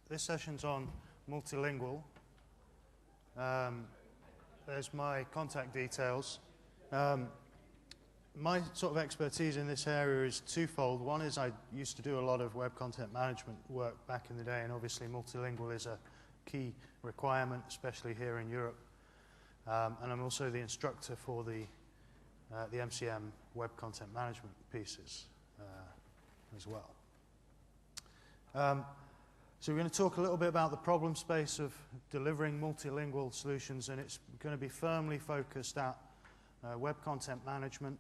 this session's on multilingual. There's my contact details. My sort of expertise in this area is twofold. One is I used to do a lot of web content management work back in the day, and obviously multilingual is a key requirement, especially here in Europe. And I'm also the instructor for the MCM web content management pieces as well. So we're going to talk a little bit about the problem space of delivering multilingual solutions, and it's going to be firmly focused at web content management.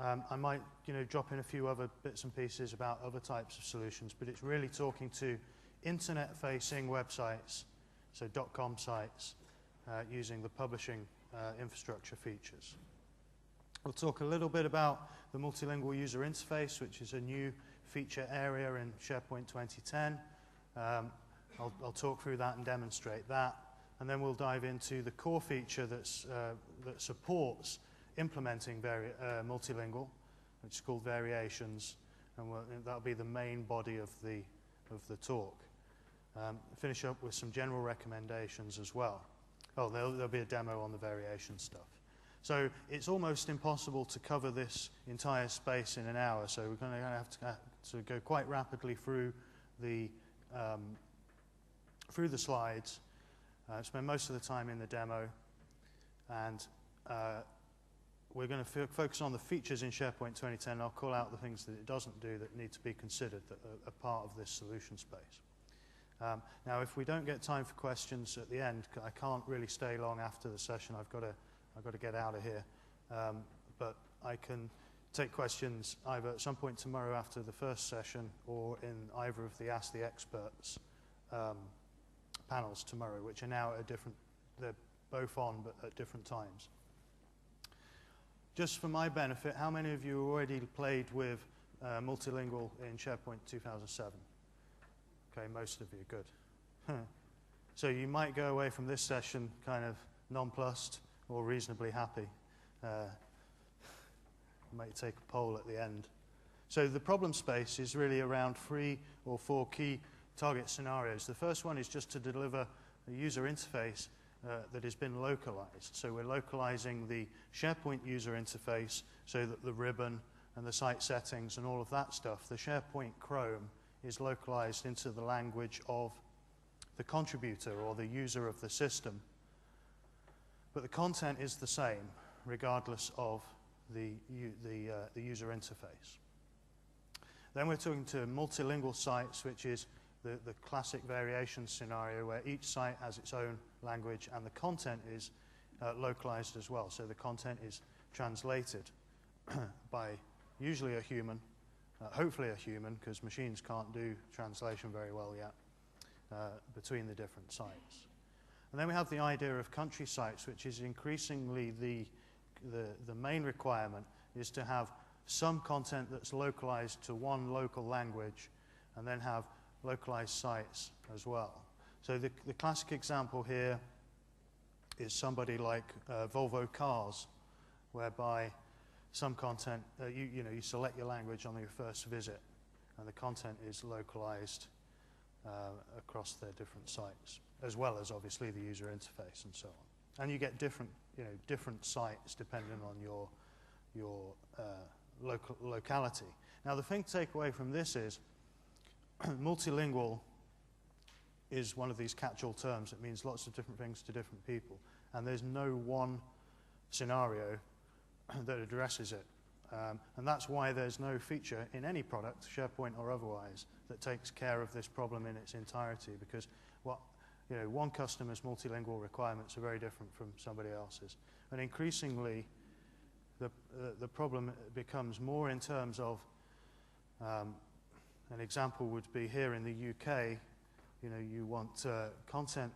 I might, drop in a few other bits and pieces about other types of solutions, but it's really talking to internet-facing websites, so .com sites, using the publishing infrastructure features. We'll talk a little bit about the multilingual user interface, which is a new feature area in SharePoint 2010. I'll talk through that and demonstrate that, and then we'll dive into the core feature that supports implementing multilingual, which is called variations, and that'll be the main body of the talk. Finish up with some general recommendations as well. Oh, there'll be a demo on the variation stuff. So it's almost impossible to cover this entire space in an hour, so we're going to have to go quite rapidly through the slides, spend most of the time in the demo, and we're going to focus on the features in SharePoint 2010. I'll call out the things that it doesn't do that need to be considered that are part of this solution space. Now, if we don't get time for questions at the end, I can't really stay long after the session. I've got to get out of here. But I can take questions either at some point tomorrow after the first session or in either of the Ask the Experts panels tomorrow, which are now at they're both on but at different times. Just for my benefit, how many of you already played with multilingual in SharePoint 2007? Okay, most of you, good. So you might go away from this session kind of nonplussed or reasonably happy. Might take a poll at the end. So the problem space is really around 3 or 4 key target scenarios. The first one is just to deliver a user interface that has been localized. So we're localizing the SharePoint user interface so that the ribbon and the site settings and all of that stuff, the SharePoint Chrome, is localized into the language of the contributor or the user of the system. But the content is the same regardless of the user interface. Then we're talking to multilingual sites, which is the classic variation scenario where each site has its own language and the content is localized as well. So the content is translated by usually a human, hopefully a human, because machines can't do translation very well yet, between the different sites. And then we have the idea of country sites, which is increasingly the main requirement is to have some content that's localized to one local language and then have localized sites as well. So the classic example here is somebody like Volvo Cars, whereby some content, you select your language on your first visit and the content is localized across their different sites, as well as obviously the user interface and so on. And you get different sites depending on your locality. Now, the thing to take away from this is multilingual is one of these catch-all terms. It means lots of different things to different people, and there's no one scenario that addresses it. And that's why there's no feature in any product, SharePoint or otherwise, that takes care of this problem in its entirety, because one customer's multilingual requirements are very different from somebody else's. And increasingly, the problem becomes more in terms of, an example would be here in the UK, you want content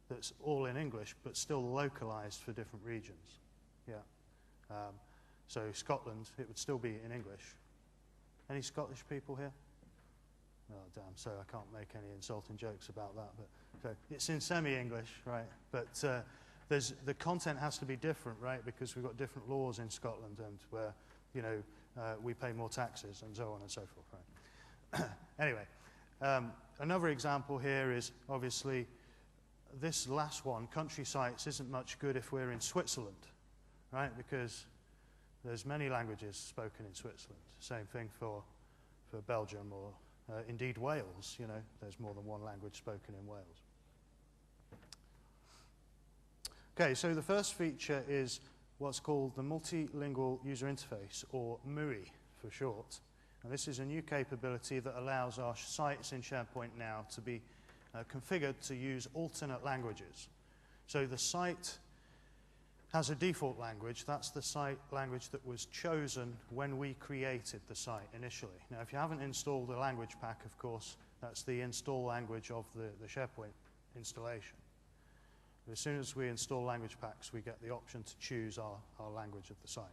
that's all in English, but still localized for different regions. Yeah. So Scotland, it would still be in English. Any Scottish people here? Oh, damn, so I can't make any insulting jokes about that. But so it's in semi-English, right? But the content has to be different, right? Because we've got different laws in Scotland and where, we pay more taxes and so on and so forth, right? Anyway, Another example here is obviously this last one, country sites, isn't much good if we're in Switzerland, right? Because there's many languages spoken in Switzerland. Same thing for Belgium or indeed Wales, you know, there's more than one language spoken in Wales. Okay, so the first feature is what's called the Multilingual User Interface, or MUI for short. And this is a new capability that allows our sites in SharePoint now to be configured to use alternate languages. So the site has a default language. That's the site language that was chosen when we created the site initially. Now, if you haven't installed a language pack, of course, that's the install language of the SharePoint installation. But as soon as we install language packs, we get the option to choose our language of the site.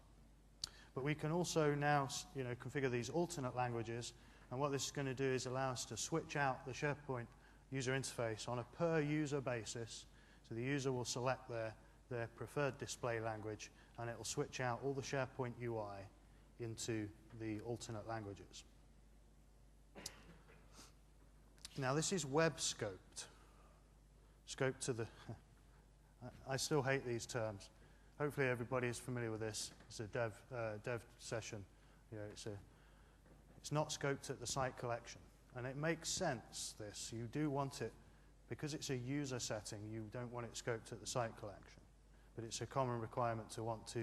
But we can also now, you know, configure these alternate languages, and what this is going to do is allow us to switch out the SharePoint user interface on a per-user basis. So the user will select their preferred display language, and it will switch out all the SharePoint UI into the alternate languages. Now this is web scoped. Scoped to the... I still hate these terms. Hopefully everybody is familiar with this. It's a dev session. You know, it's not scoped at the site collection. And it makes sense, this. You do want it, because it's a user setting, you don't want it scoped at the site collection. But it's a common requirement to want to,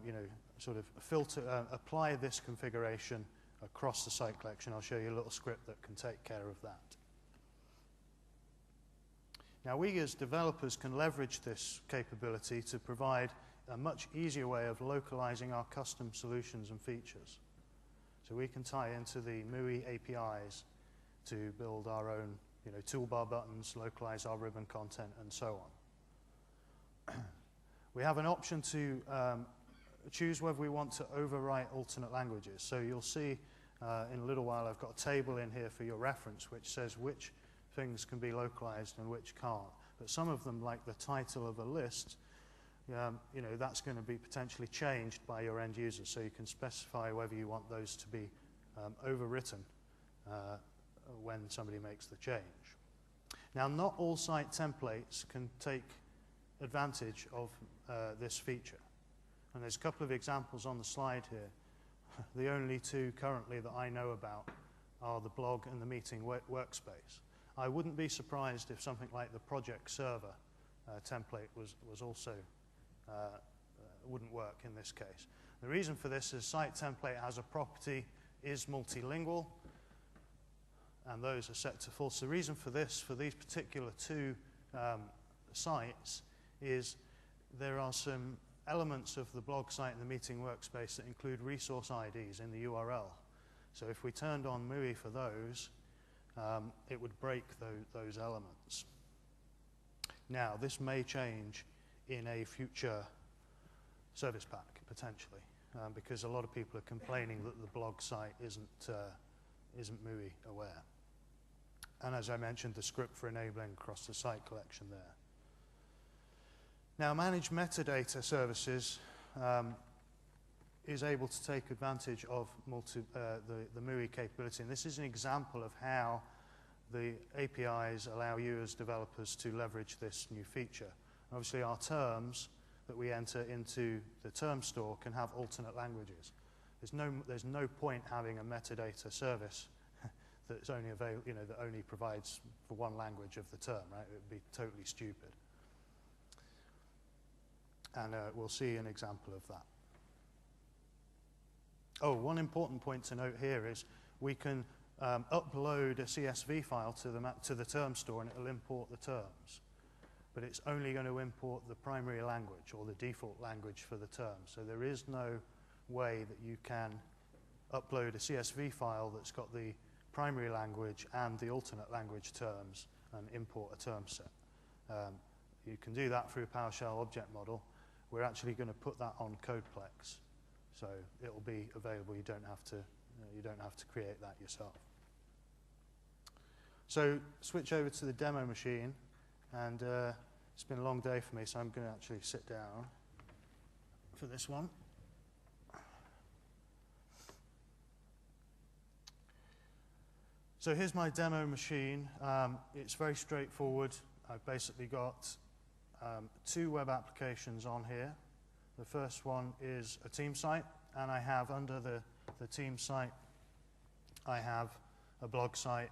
you know, sort of filter, apply this configuration across the site collection. I'll show you a little script that can take care of that. Now, we as developers can leverage this capability to provide a much easier way of localizing our custom solutions and features. So we can tie into the MUI APIs to build our own, you know, toolbar buttons, localize our ribbon content, and so on. We have an option to choose whether we want to overwrite alternate languages. So you'll see in a little while I've got a table in here for your reference which says which things can be localized and which can't. But some of them, like the title of a list, you know, that's going to be potentially changed by your end users. So you can specify whether you want those to be overwritten when somebody makes the change. Now, not all site templates can take advantage of this feature. And there's a couple of examples on the slide here. The only two currently that I know about are the blog and the meeting workspace. I wouldn't be surprised if something like the project server template was also wouldn't work in this case. The reason for this is site template has a property is multilingual, and those are set to false. The reason for this, for these particular two sites, is there are some elements of the blog site and the meeting workspace that include resource IDs in the URL. So if we turned on MUI for those, it would break those elements. Now, this may change in a future service pack, potentially, because a lot of people are complaining that the blog site isn't MUI aware. And as I mentioned, the script for enabling across the site collection there. Now, managed metadata services is able to take advantage of the MUI capability. And this is an example of how the APIs allow you as developers to leverage this new feature. Obviously, our terms that we enter into the term store can have alternate languages. There's no point having a metadata service that's only available, you know, that only provides for one language of the term, right? It would be totally stupid. And we'll see an example of that. Oh, one important point to note here is we can upload a CSV file to the term store, and it will import the terms. But it's only going to import the primary language or the default language for the term. So there is no way that you can upload a CSV file that's got the primary language and the alternate language terms and import a term set. You can do that through PowerShell object model. We're actually going to put that on CodePlex, so it will be available. You don't have to create that yourself. So switch over to the demo machine, and it's been a long day for me, so I'm going to actually sit down for this one. So here's my demo machine. It's very straightforward. I've basically got two web applications on here. The first one is a team site, and I have under the team site, I have a blog site,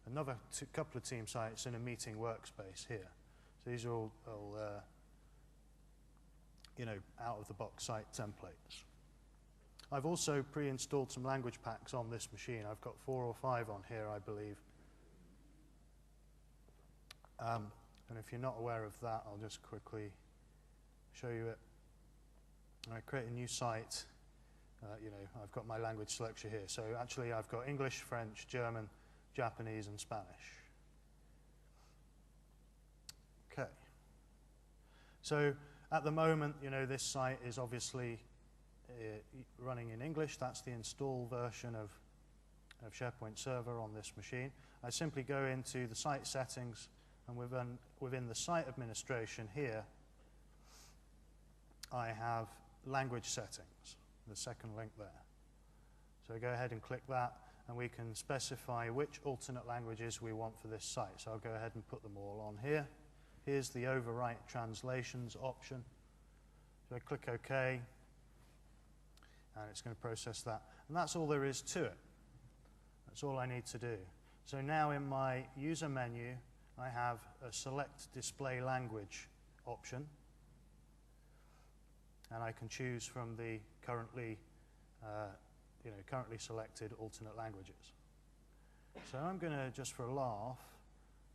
another couple of team sites, and a meeting workspace here. So these are all you know, out-of-the-box site templates. I've also pre-installed some language packs on this machine. I've got 4 or 5 on here, I believe. And if you're not aware of that, I'll just quickly show you it. I create a new site. You know, I've got my language selection here. So actually, I've got English, French, German, Japanese, and Spanish. Okay. So at the moment, you know, this site is obviously running in English. That's the install version of SharePoint Server on this machine. I simply go into the site settings, and within the site administration here, I have language settings, the second link there. So I go ahead and click that, and we can specify which alternate languages we want for this site. So I'll go ahead and put them all on here. Here's the overwrite translations option. So I click OK, and it's going to process that. And that's all there is to it. That's all I need to do. So now in my user menu, I have a select display language option, and I can choose from the currently selected alternate languages. So I'm going to, just for a laugh,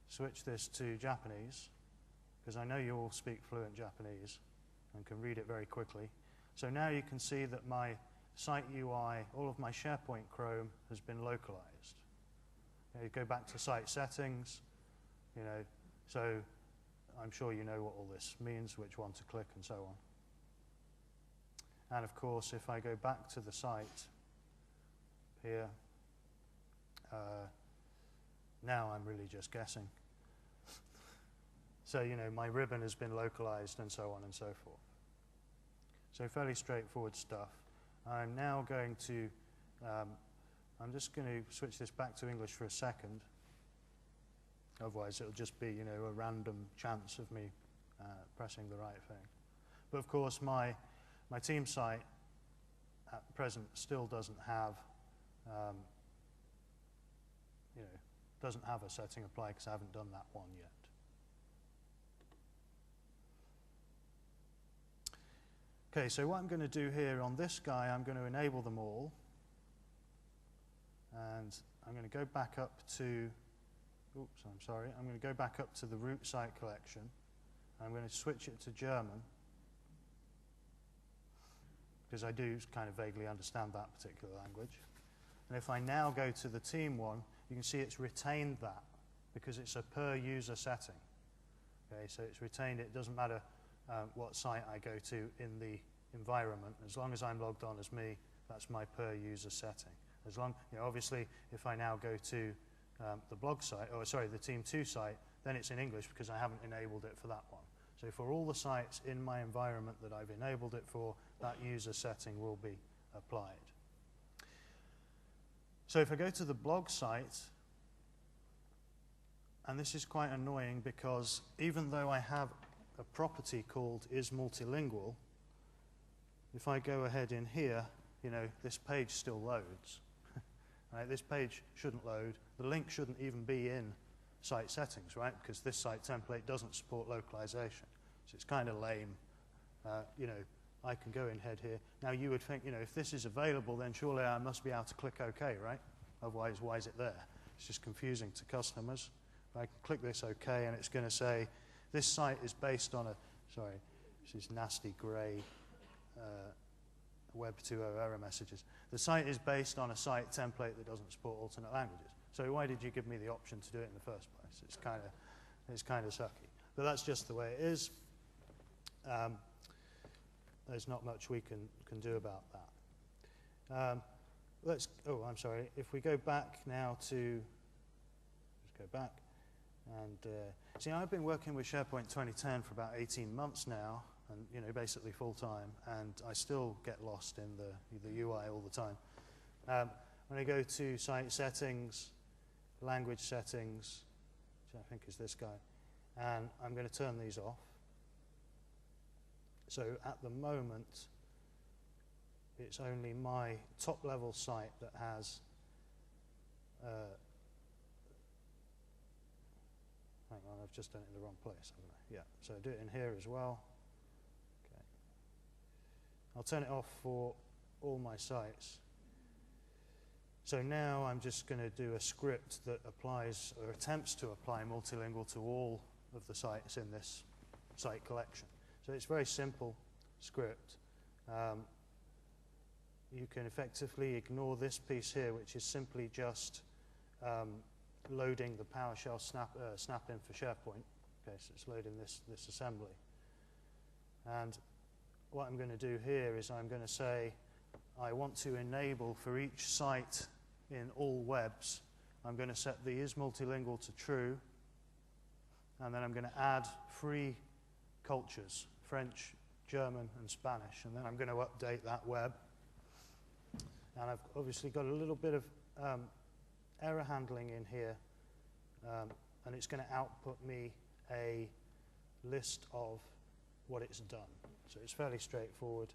switch this to Japanese, because I know you all speak fluent Japanese and can read it very quickly. So now you can see that my site UI, all of my SharePoint Chrome has been localized. You go back to site settings, you know, so I'm sure you know what all this means, which one to click and so on. And of course, if I go back to the site here, now I'm really just guessing. So, you know, my ribbon has been localized and so on and so forth. So fairly straightforward stuff. I'm now going to, I'm just going to switch this back to English for a second. Otherwise, it'll just be, you know, a random chance of me pressing the right thing. But of course, my team site at present still doesn't have, you know, doesn't have a setting apply because I haven't done that one yet. Okay, so what I'm going to do here on this guy, I'm going to enable them all. And I'm going to go back up to, oops, I'm sorry, I'm going to go back up to the root site collection. I'm going to switch it to German, because I do kind of vaguely understand that particular language. And if I now go to the team one, you can see it's retained that, because it's a per user setting. Okay, so it's retained it. It doesn't matter what site I go to in the environment. As long as I'm logged on as me, that's my per user setting. As long, you know, obviously, if I now go to the blog site, or sorry, the Team 2 site, then it's in English because I haven't enabled it for that one. So for all the sites in my environment that I've enabled it for, that user setting will be applied. So if I go to the blog site, and this is quite annoying because even though I have a property called isMultilingual, if I go ahead in here, you know, this page still loads. Right, this page shouldn't load. The link shouldn't even be in site settings, right? Because this site template doesn't support localization. So it's kind of lame. You know, I can go in head here. Now you would think, you know, if this is available, then surely I must be able to click OK, right? Otherwise, why is it there? It's just confusing to customers. I can click this OK, and it's going to say, this site is based on a, sorry, this is nasty grey Web 2.0 error messages. The site is based on a site template that doesn't support alternate languages. So why did you give me the option to do it in the first place? It's kind of sucky. But that's just the way it is. There's not much we can do about that. Oh, I'm sorry. If we go back now to, just go back. And see, I've been working with SharePoint 2010 for about 18 months now, and you know, basically full time, and I still get lost in the UI all the time. When I go to site settings, language settings, which I think is this guy, and I'm going to turn these off. So at the moment, it's only my top level site that has hang on, I've just done it in the wrong place, haven't I? Yeah, so do it in here as well. Okay. I'll turn it off for all my sites. So now I'm just going to do a script that applies or attempts to apply multilingual to all of the sites in this site collection. So it's a very simple script. You can effectively ignore this piece here, which is simply just loading the PowerShell snap-in for SharePoint. Okay, so it's loading this assembly. And what I'm going to do here is I'm going to say I want to enable for each site in all webs, I'm going to set the is multilingual to true, and then I'm going to add 3 cultures, French, German, and Spanish, and then I'm going to update that web. And I've obviously got a little bit of error handling in here, and it's going to output me a list of what it's done. So it's fairly straightforward,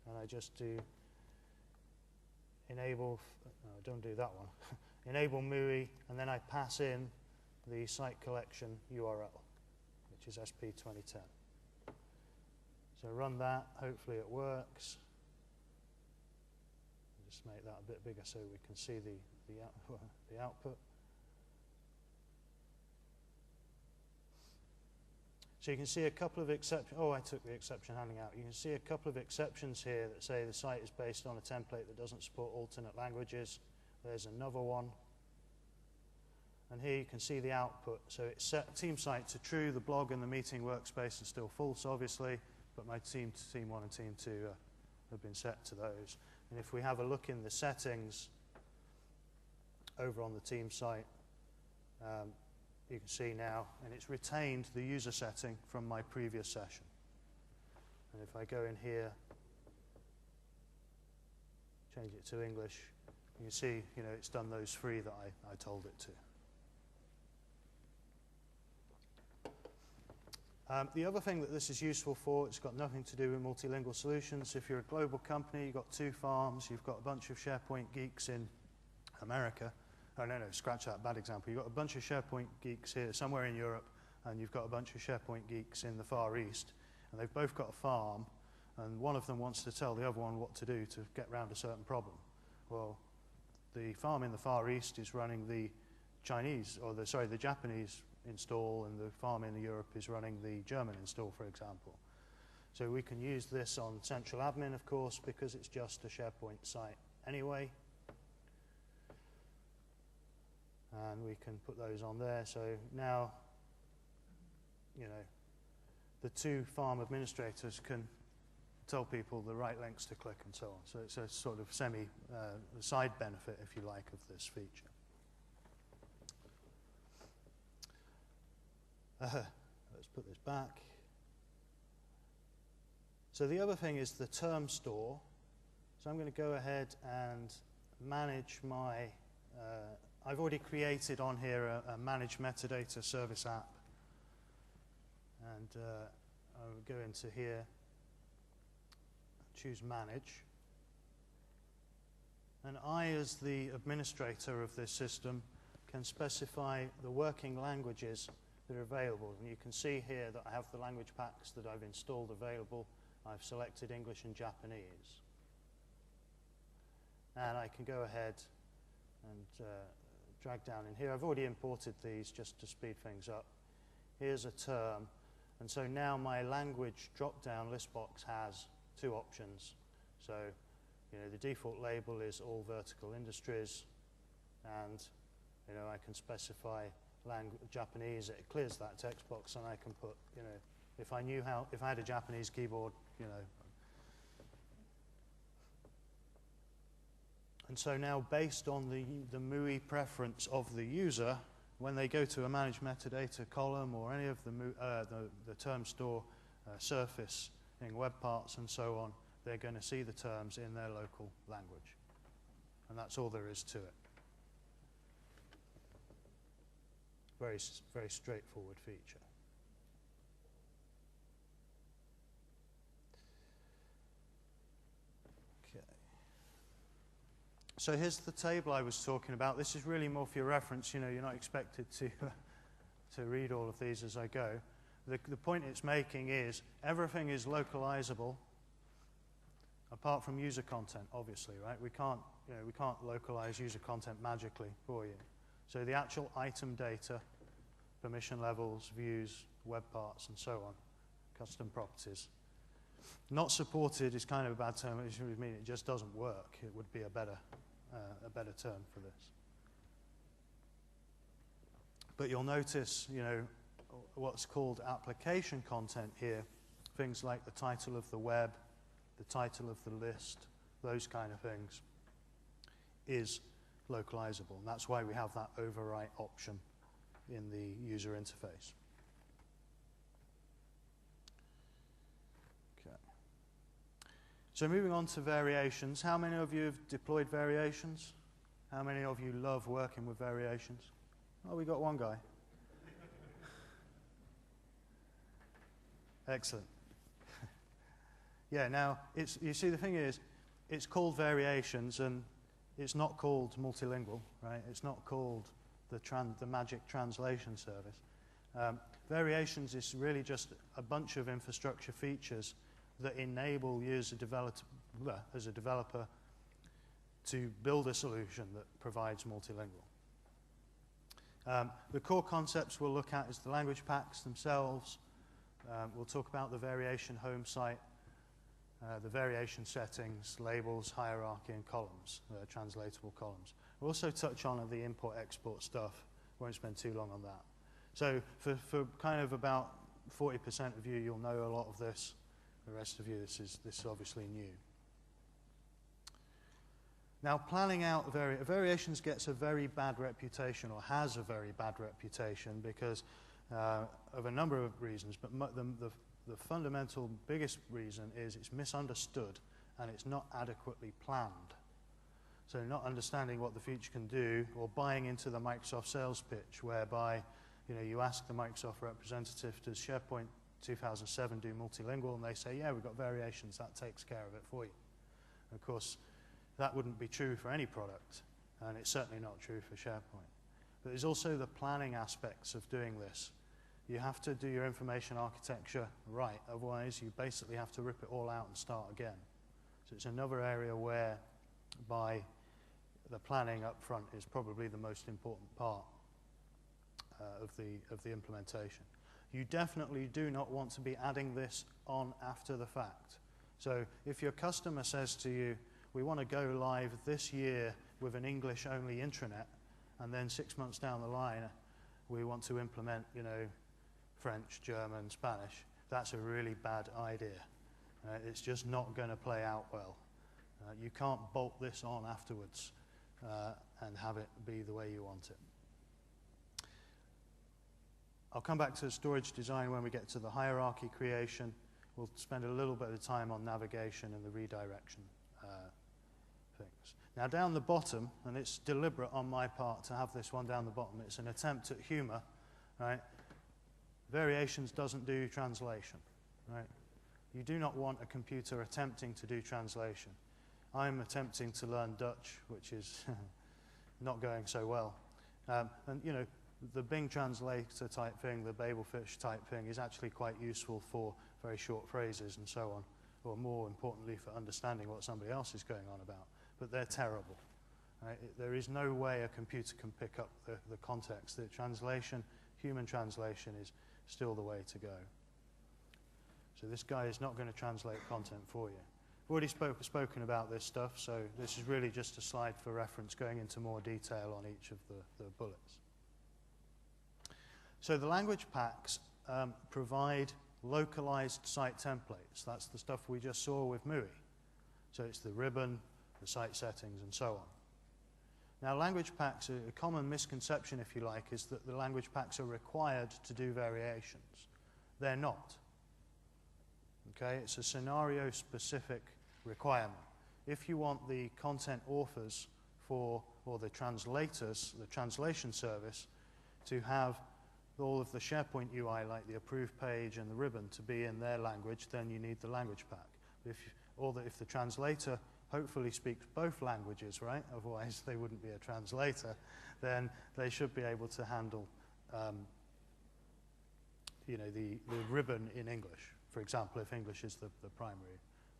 and I just do enable, no, don't do that one, enable MUI, and then I pass in the site collection URL, which is SP2010. So run that, hopefully it works. Just make that a bit bigger so we can see the output. So you can see a couple of exceptions. Oh, I took the exception handling out. You can see a couple of exceptions here that say the site is based on a template that doesn't support alternate languages. There's another one. And here you can see the output. So it's set team site to true. The blog and the meeting workspace are still false, obviously, but my team 1 and team 2 have been set to those. And if we have a look in the settings over on the team site, you can see now, and it's retained the user setting from my previous session. And if I go in here, change it to English, you can see, it's done those 3 that I told it to. The other thing that this is useful for, it's got nothing to do with multilingual solutions. If you're a global company, you've got 2 farms, you've got a bunch of SharePoint geeks in America. Oh, no, scratch that bad example. You've got a bunch of SharePoint geeks here, somewhere in Europe, and you've got a bunch of SharePoint geeks in the Far East, and they've both got a farm, and one of them wants to tell the other one what to do to get around a certain problem. Well, the farm in the Far East is running the the Japanese install, and the farm in Europe is running the German install, for example. So we can use this on central admin, of course, because it's just a SharePoint site anyway. And we can put those on there. So now, the 2 farm administrators can tell people the right links to click and so on. So it's a sort of side benefit, if you like, of this feature. Let's put this back. So the other thing is the term store. So I'm going to go ahead and manage my, I've already created on here a manage metadata service app. And I'll go into here, choose manage. And I, as the administrator of this system, can specify the working languages that are available. And you can see here that I have the language packs that I've installed available. I've selected English and Japanese. And I can go ahead and drag down in here. I've already imported these just to speed things up. Here's a term. And so now my language drop-down list box has 2 options. So, the default label is all vertical industries, and, I can specify Japanese. It clears that text box, and I can put, if I had a Japanese keyboard, And so now, based on the MUI preference of the user, when they go to a manage metadata column or any of the term store surface in web parts and so on, they're going to see the terms in their local language. And that's all there is to it. very straightforward feature. Okay. So here's the table I was talking about. This is really more for your reference. You know, you're not expected to to read all of these as I go. The point it's making is everything is localizable, apart from user content, obviously, right? We can't localize user content magically for you. So the actual item data, permission levels, views, web parts, and so on, custom properties. Not supported is kind of a bad term. It would mean it just doesn't work. It would be a better term for this. But you'll notice, you know, what's called application content here, things like the title of the web, the title of the list, those kind of things, is localizable. And that's why we have that overwrite option in the user interface. Okay. So moving on to variations. How many of you have deployed variations? How many of you love working with variations? Oh, we got one guy. Excellent. Yeah, now, you see, the thing is, it's called variations, and it's not called multilingual, right? It's not called the magic translation service. Variations is really just a bunch of infrastructure features that enable you as a developer to build a solution that provides multilingual. The core concepts we'll look at is the language packs themselves. We'll talk about the variation home site, the variation settings, labels, hierarchy, and columns, translatable columns. We'll also touch on the import-export stuff. Won't spend too long on that. So for kind of about 40% of you, you'll know a lot of this. The rest of you, this is obviously new. Now, planning out variations gets a very bad reputation, or has a very bad reputation, because of a number of reasons, but the fundamental biggest reason is it's misunderstood and it's not adequately planned. So not understanding what the feature can do, or buying into the Microsoft sales pitch, whereby you ask the Microsoft representative, does SharePoint 2007 do multilingual? And they say, yeah, we've got variations, that takes care of it for you. And of course, that wouldn't be true for any product, and it's certainly not true for SharePoint. But there's also the planning aspects of doing this. You have to do your information architecture right, otherwise you basically have to rip it all out and start again. So it's another area where the planning up front is probably the most important part of the implementation. You definitely do not want to be adding this on after the fact. So if your customer says to you, we want to go live this year with an English-only intranet, and then 6 months down the line, we want to implement, French, German, Spanish, that's a really bad idea. It's just not going to play out well. You can't bolt this on afterwards and have it be the way you want it. I'll come back to storage design when we get to the hierarchy creation. We'll spend a little bit of time on navigation and the redirection things. Now down the bottom, and it's deliberate on my part to have this one down the bottom, it's an attempt at humor, right? Variations doesn't do translation, right? You do not want a computer attempting to do translation. I'm attempting to learn Dutch, which is not going so well. And the Bing translator type thing, the Babelfish type thing, is actually quite useful for very short phrases and so on, or more importantly for understanding what somebody else is going on about. But they're terrible. Right? There is no way a computer can pick up the context. The translation, human translation, is still the way to go. So this guy is not going to translate content for you. I've already spoken about this stuff, so this is really just a slide for reference, going into more detail on each of the bullets. So the language packs provide localized site templates. That's the stuff we just saw with MUI. So it's the ribbon, the site settings, and so on. Now, language packs, a common misconception, if you like, is that the language packs are required to do variations. They're not. Okay, it's a scenario-specific requirement. If you want the content authors or the translators, the translation service, to have all of the SharePoint UI, like the approved page and the ribbon, to be in their language, then you need the language pack. If the translator hopefully speaks both languages, right? Otherwise, they wouldn't be a translator. Then they should be able to handle, the ribbon in English, for example, if English is the primary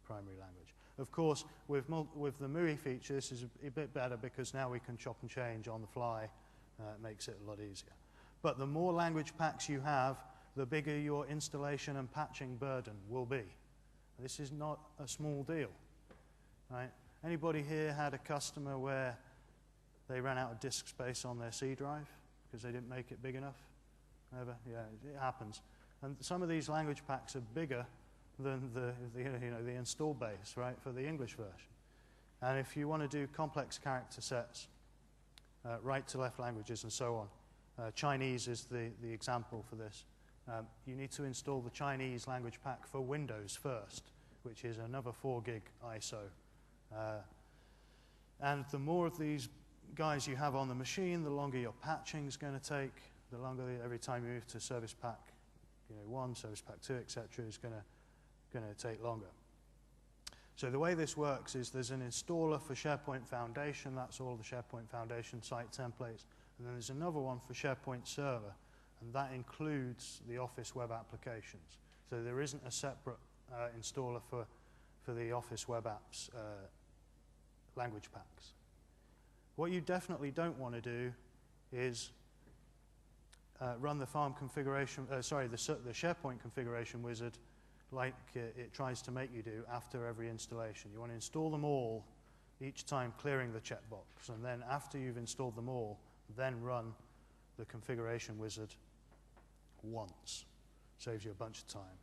language. Of course, with the MUI feature, this is a bit better because now we can chop and change on the fly. It makes it a lot easier. But the more language packs you have, the bigger your installation and patching burden will be. This is not a small deal, right? Anybody here had a customer where they ran out of disk space on their C drive because they didn't make it big enough? Ever? Yeah, it happens. And some of these language packs are bigger than the install base, right, for the English version. And if you want to do complex character sets, right to left languages and so on, Chinese is the example for this. You need to install the Chinese language pack for Windows first, which is another 4 gig ISO. And the more of these guys you have on the machine, the longer your patching is going to take, the longer every time you move to Service Pack 1, Service Pack 2, etc., is going to take longer. So the way this works is there's an installer for SharePoint Foundation. That's all the SharePoint Foundation site templates. And then there's another one for SharePoint Server, and that includes the Office web applications. So there isn't a separate installer for the Office web apps language packs. What you definitely don't want to do is run the farm configuration, the SharePoint configuration wizard like it tries to make you do after every installation. You want to install them all each time, clearing the checkbox, and then after you've installed them all, then run the configuration wizard once. Saves you a bunch of time.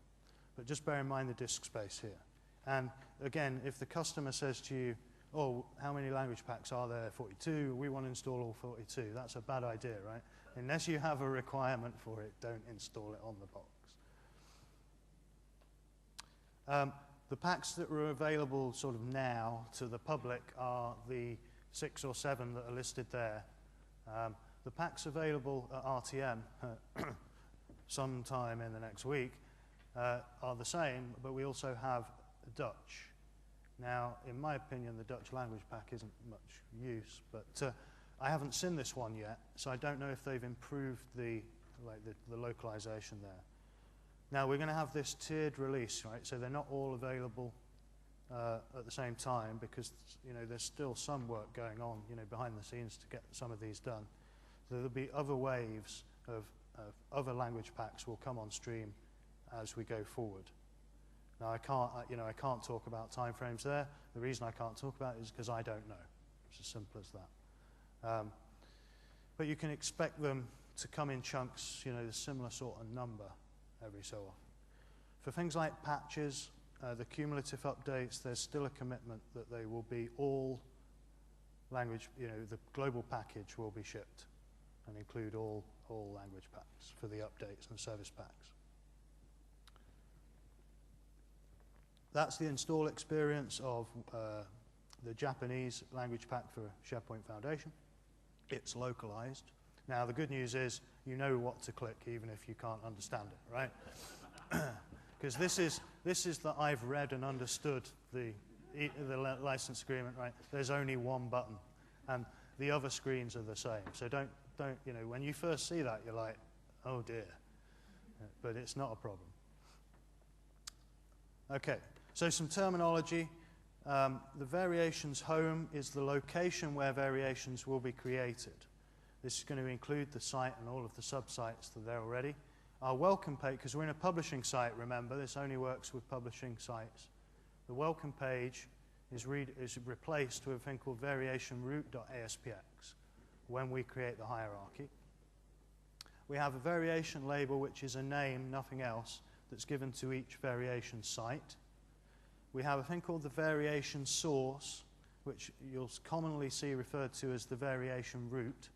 But just bear in mind the disk space here. And again, if the customer says to you, oh, how many language packs are there? 42. We want to install all 42. That's a bad idea, right? Unless you have a requirement for it, don't install it on the box. The packs that are available sort of now to the public are the 6 or 7 that are listed there. The packs available at RTM sometime in the next week are the same, but we also have Dutch. Now, in my opinion, the Dutch language pack isn't much use, but I haven't seen this one yet, so I don't know if they've improved the localization there. Now, we're going to have this tiered release, right? So they're not all available at the same time because, there's still some work going on, behind the scenes to get some of these done. So there'll be other waves of other language packs will come on stream as we go forward. Now, I can't talk about timeframes there. The reason I can't talk about it is because I don't know. It's as simple as that. But you can expect them to come in chunks, the similar sort of number every so often. For things like patches, the cumulative updates, there's still a commitment that they will be all language, the global package will be shipped and include all language packs for the updates and service packs. That's the install experience of the Japanese language pack for SharePoint Foundation. It's localized. Now, the good news is you know what to click even if you can't understand it, right? Because this is that I've read and understood the license agreement, right? There's only one button, and the other screens are the same. So don't when you first see that, you're like, oh dear. But it's not a problem. Okay, so some terminology. The variations home is the location where variations will be created. This is going to include the site and all of the sub-sites that are there already. Our welcome page, because we're in a publishing site, remember, this only works with publishing sites. The welcome page is replaced with a thing called variation root.aspx when we create the hierarchy. We have a variation label, which is a name, nothing else, that's given to each variation site. We have a thing called the variation source, which you'll commonly see referred to as the variation root.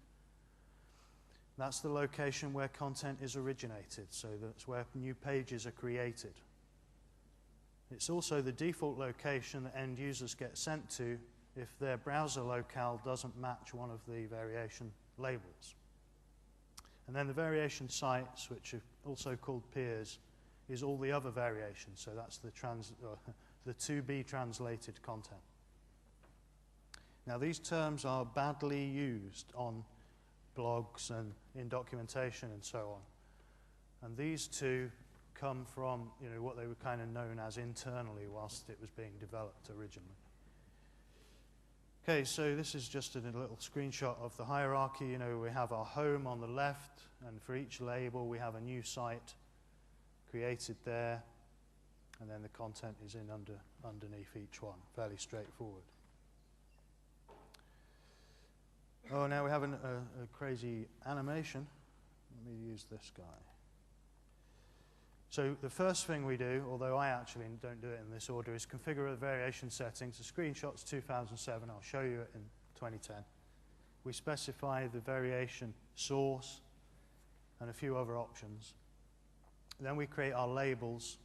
That's the location where content is originated, so that's where new pages are created. It's also the default location that end users get sent to if their browser locale doesn't match one of the variation labels. And then the variation sites, which are also called peers, is all the other variations. So that's the to be translated content. Now these terms are badly used on blogs and in documentation and so on. And these two come from what they were kind of known as internally whilst it was being developed originally. Okay, so this is just a little screenshot of the hierarchy. We have our home on the left, and for each label we have a new site created there, and then the content is underneath each one. Fairly straightforward. Oh, now we have a crazy animation. Let me use this guy. So the first thing we do, although I actually don't do it in this order, is configure the variation settings. The screenshot's 2007. I'll show you it in 2010. We specify the variation source and a few other options. Then we create our labels,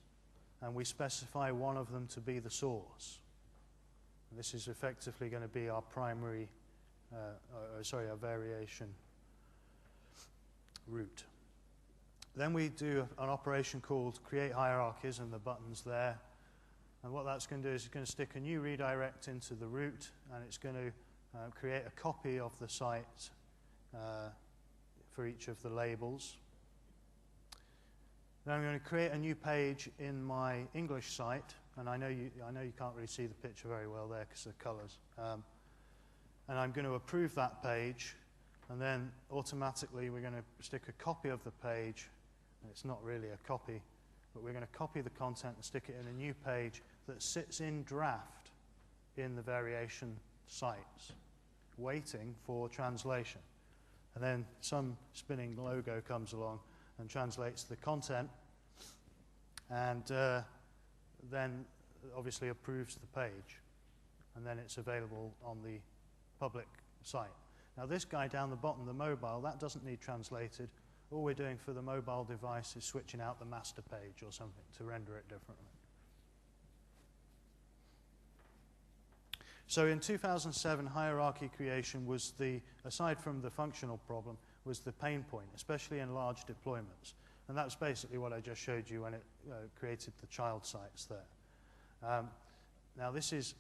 and we specify one of them to be the source. And this is effectively going to be our primary, our variation root. Then we do an operation called create hierarchies, and the button's there. And what that's going to do is it's going to stick a new redirect into the root, and it's going to create a copy of the site for each of the labels. Then I'm going to create a new page in my English site, and I know you can't really see the picture very well there because of the colours. And I'm going to approve that page, and then automatically we're going to stick a copy of the page. It's not really a copy, but we're going to copy the content and stick it in a new page that sits in draft in the variation sites, waiting for translation. And then some spinning logo comes along and translates the content, and then obviously approves the page, and then it's available on the public site. Now this guy down the bottom, the mobile, that doesn't need translated. All we're doing for the mobile device is switching out the master page or something to render it differently. So in 2007, hierarchy creation was aside from the functional problem, was the pain point, especially in large deployments. And that's basically what I just showed you when it created the child sites there. Now this is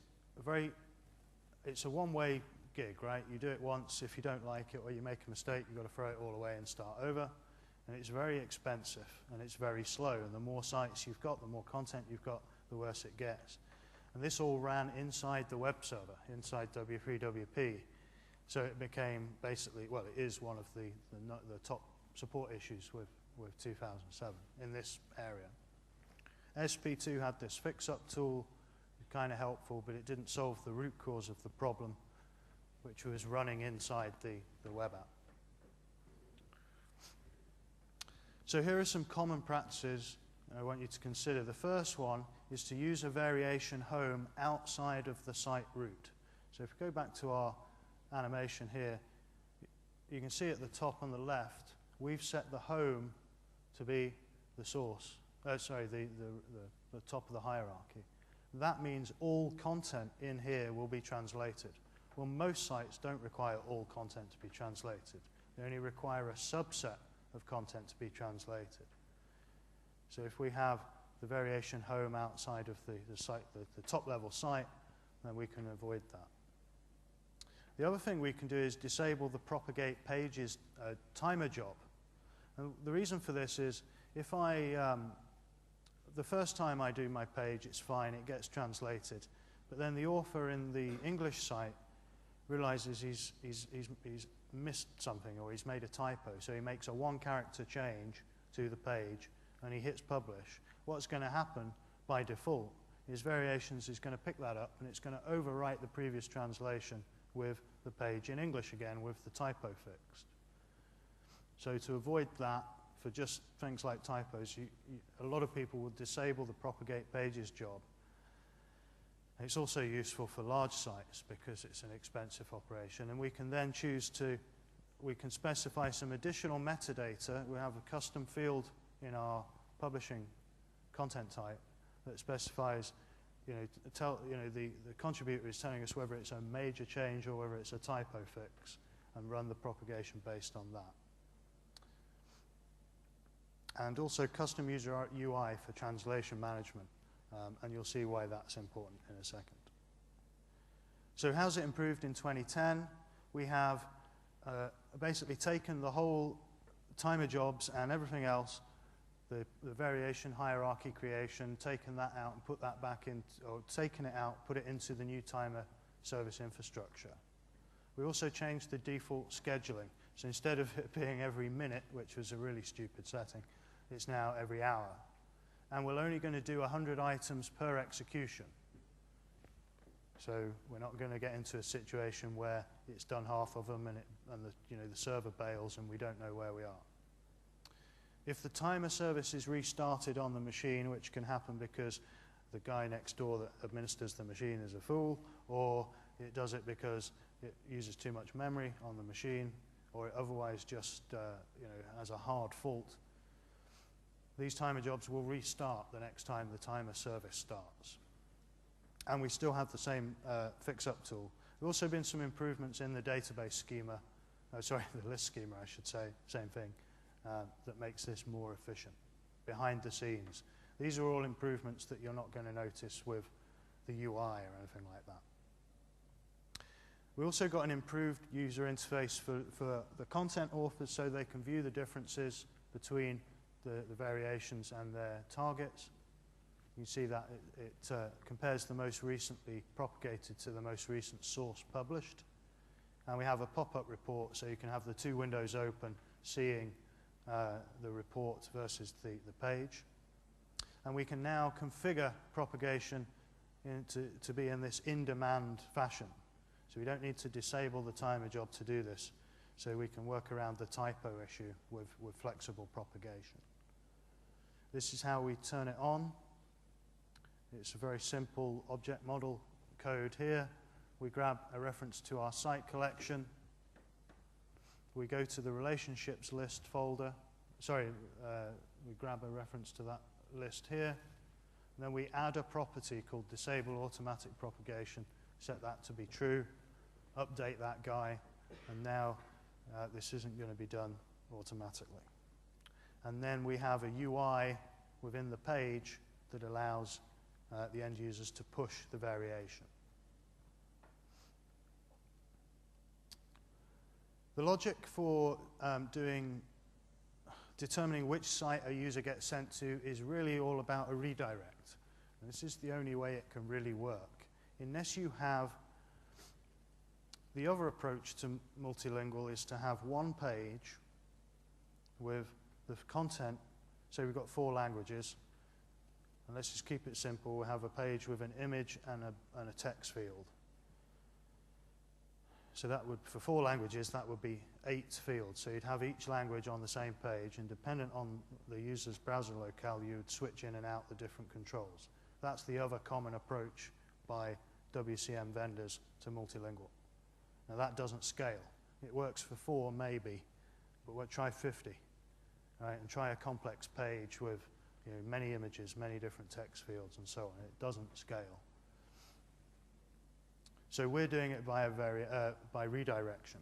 it's a one-way gig, right? You do it once. If you don't like it or you make a mistake, you've got to throw it all away and start over. And it's very expensive, and it's very slow. And the more sites you've got, the more content you've got, the worse it gets. And this all ran inside the web server, inside W3WP. So it became basically, well, it is one of the top support issues with 2007 in this area. SP2 had this fix-up tool, kind of helpful, but it didn't solve the root cause of the problem, which was running inside the web app. So here are some common practices I want you to consider. The first one is to use a variation home outside of the site root. So if we go back to our animation here, you can see at the top on the left, we've set the home to be the source, the top of the hierarchy. That means all content in here will be translated. Well, most sites don't require all content to be translated. They only require a subset of content to be translated. So if we have the variation home outside of the site, the top level site, then we can avoid that. The other thing we can do is disable the propagate pages timer job. And the reason for this is if the first time I do my page, it's fine, it gets translated. But then the author in the English site realizes he's missed something or he's made a typo. So he makes a one-character change to the page and he hits publish. What's going to happen by default is Variations is going to pick that up and it's going to overwrite the previous translation with the page in English again with the typo fixed. So to avoid that, for just things like typos, a lot of people will disable the propagate pages job. It's also useful for large sites because it's an expensive operation, and we can then we can specify some additional metadata. We have a custom field in our publishing content type that specifies, the contributor is telling us whether it's a major change or whether it's a typo fix, and run the propagation based on that. and also custom user UI for translation management. And you'll see why that's important in a second. So how's it improved in 2010? We have basically taken the whole timer jobs and everything else, the variation hierarchy creation, taken that out and put that back in, or taken it out, put it into the new timer service infrastructure. We also changed the default scheduling. So instead of it being every minute, which was a really stupid setting, it's now every hour. And we're only going to do 100 items per execution. So we're not going to get into a situation where it's done half of them and the server bails and we don't know where we are. If the timer service is restarted on the machine, which can happen because the guy next door that administers the machine is a fool, or it does it because it uses too much memory on the machine, or it otherwise just has a hard fault, these timer jobs will restart the next time the timer service starts. And we still have the same fix-up tool. There have also been some improvements in the database schema, the list schema, I should say, same thing, that makes this more efficient behind the scenes. These are all improvements that you're not going to notice with the UI or anything like that. We also got an improved user interface for the content authors so they can view the differences between the variations and their targets. You see that it compares the most recently propagated to the most recent source published. And we have a pop-up report so you can have the two windows open, seeing the report versus the page. And we can now configure propagation to be in this in-demand fashion. So we don't need to disable the timer job to do this. So we can work around the typo issue with flexible propagation. This is how we turn it on. It's a very simple object model code here. We grab a reference to our site collection. We go to the relationships list folder. We grab a reference to that list here. And then we add a property called disable automatic propagation, set that to be true, update that guy, and now this isn't going to be done automatically. And then we have a UI within the page that allows the end users to push the variation. The logic for determining which site a user gets sent to is really all about a redirect. And this is the only way it can really work. Unless you have the other approach to multilingual is to have one page with the content. So we've got 4 languages. And let's just keep it simple. We'll have a page with an image and a text field. So that would, for 4 languages, that would be 8 fields. So you'd have each language on the same page, and dependent on the user's browser locale, you would switch in and out the different controls. That's the other common approach by WCM vendors to multilingual. Now that doesn't scale. It works for 4 maybe, but we'll try 50, right? And try a complex page with many images, many different text fields, and so on. It doesn't scale. So we're doing it by redirection.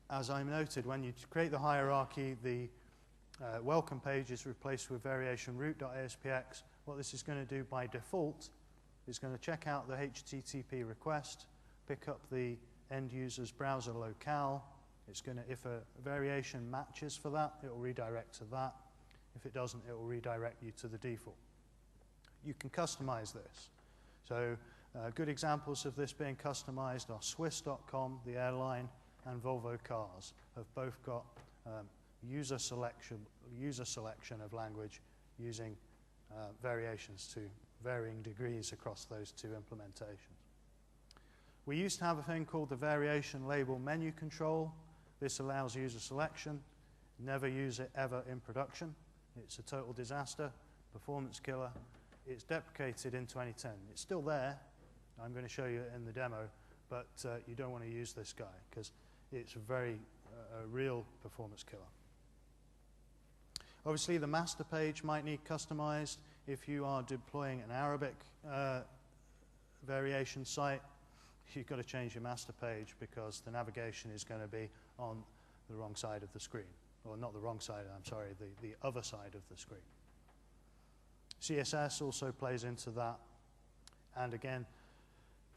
As I noted, when you create the hierarchy, the welcome page is replaced with variation root.aspx. What this is going to do by default is going to check out the HTTP request, pick up the end user's browser locale. It's going to, if a variation matches for that, it will redirect to that. If it doesn't, it will redirect you to the default. You can customize this. So good examples of this being customized are Swiss.com, the airline, and Volvo Cars have both got user selection of language using variations to varying degrees across those 2 implementations. We used to have a thing called the variation label menu control. This allows user selection. Never use it ever in production. It's a total disaster, performance killer. It's deprecated in 2010. It's still there. I'm going to show you it in the demo, but you don't want to use this guy because it's a real performance killer. Obviously, the master page might need customized. If you are deploying an Arabic variation site, you've got to change your master page because the navigation is going to be on the wrong side of the screen. or not the wrong side, I'm sorry, the other side of the screen. CSS also plays into that. And again,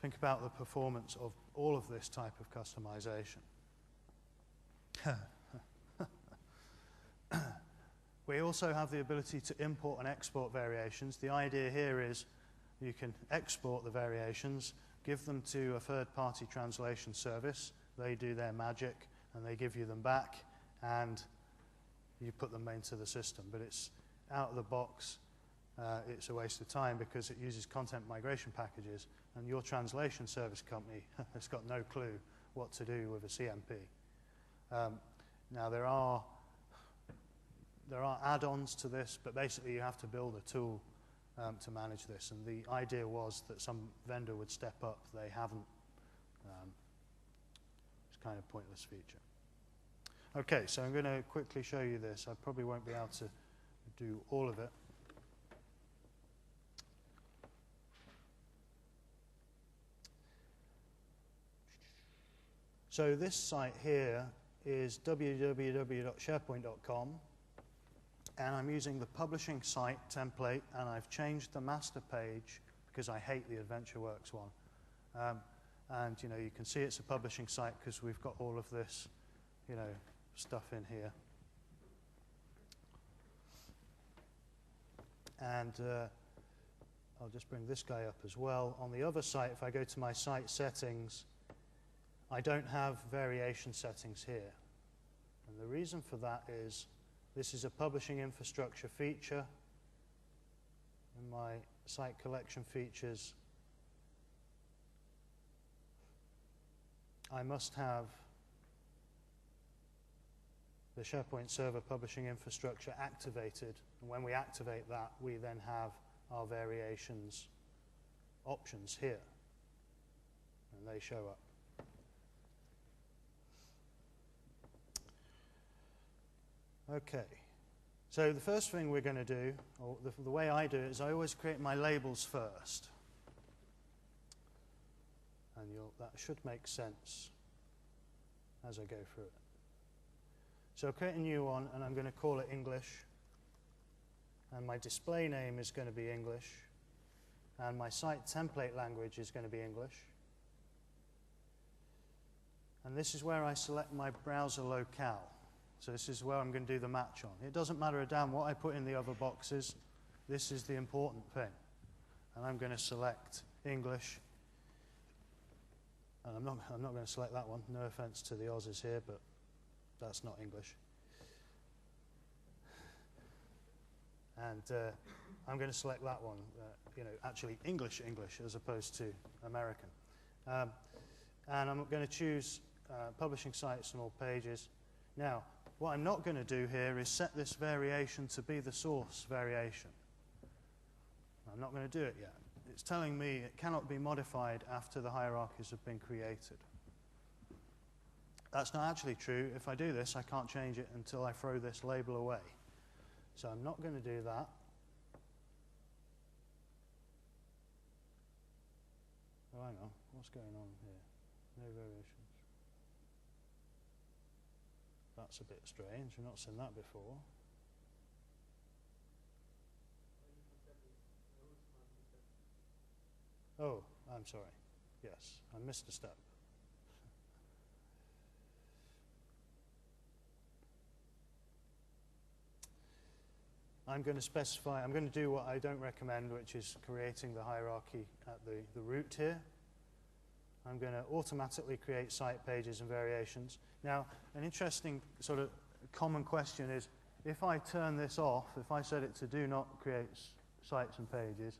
think about the performance of all of this type of customization. We also have the ability to import and export variations. The idea here is you can export the variations, give them to a third-party translation service. They do their magic, and they give you them back, and you put them into the system. But it's out of the box. It's a waste of time because it uses content migration packages, and your translation service company has got no clue what to do with a CMP. Now, there are add-ons to this, but basically you have to build a tool to manage this. And the idea was that some vendor would step up. They haven't. It's kind of a pointless feature. Okay, so I'm going to quickly show you this. I probably won't be able to do all of it. So this site here is www.sharepoint.com, and I'm using the publishing site template, and I've changed the master page because I hate the AdventureWorks one. And you know, you can see it's a publishing site because we've got all of this, you know, stuff in here. And I'll just bring this guy up as well. On the other site, if I go to my site settings, I don't have variation settings here. And the reason for that is this is a publishing infrastructure feature. In my site collection features, I must have the SharePoint Server publishing infrastructure activated. And when we activate that, we then have our variations options here. And they show up. Okay, so the first thing we're going to do, or the way I do it, is I always create my labels first. And that should make sense as I go through it. So I'll create a new one, and I'm going to call it English. And my display name is going to be English. And my site template language is going to be English. And this is where I select my browser locale. So this is where I'm going to do the match on. It doesn't matter a damn what I put in the other boxes. This is the important thing. And I'm going to select English. And I'm not going to select that one. No offense to the Aussies here, but that's not English. And I'm going to select that one. You know, actually English as opposed to American. And I'm going to choose publishing sites and all pages. Now, what I'm not going to do here is set this variation to be the source variation. I'm not going to do it yet. It's telling me it cannot be modified after the hierarchies have been created. That's not actually true. If I do this, I can't change it until I throw this label away. So I'm not going to do that. Oh, hang on. What's going on here? No variations. That's a bit strange. We've not seen that before. Oh, I'm sorry. Yes, I missed a step. I'm going to specify, I'm going to do what I don't recommend, which is creating the hierarchy at the root here. I'm going to automatically create site pages and variations. Now, an interesting sort of common question is, if I turn this off, if I set it to do not create sites and pages,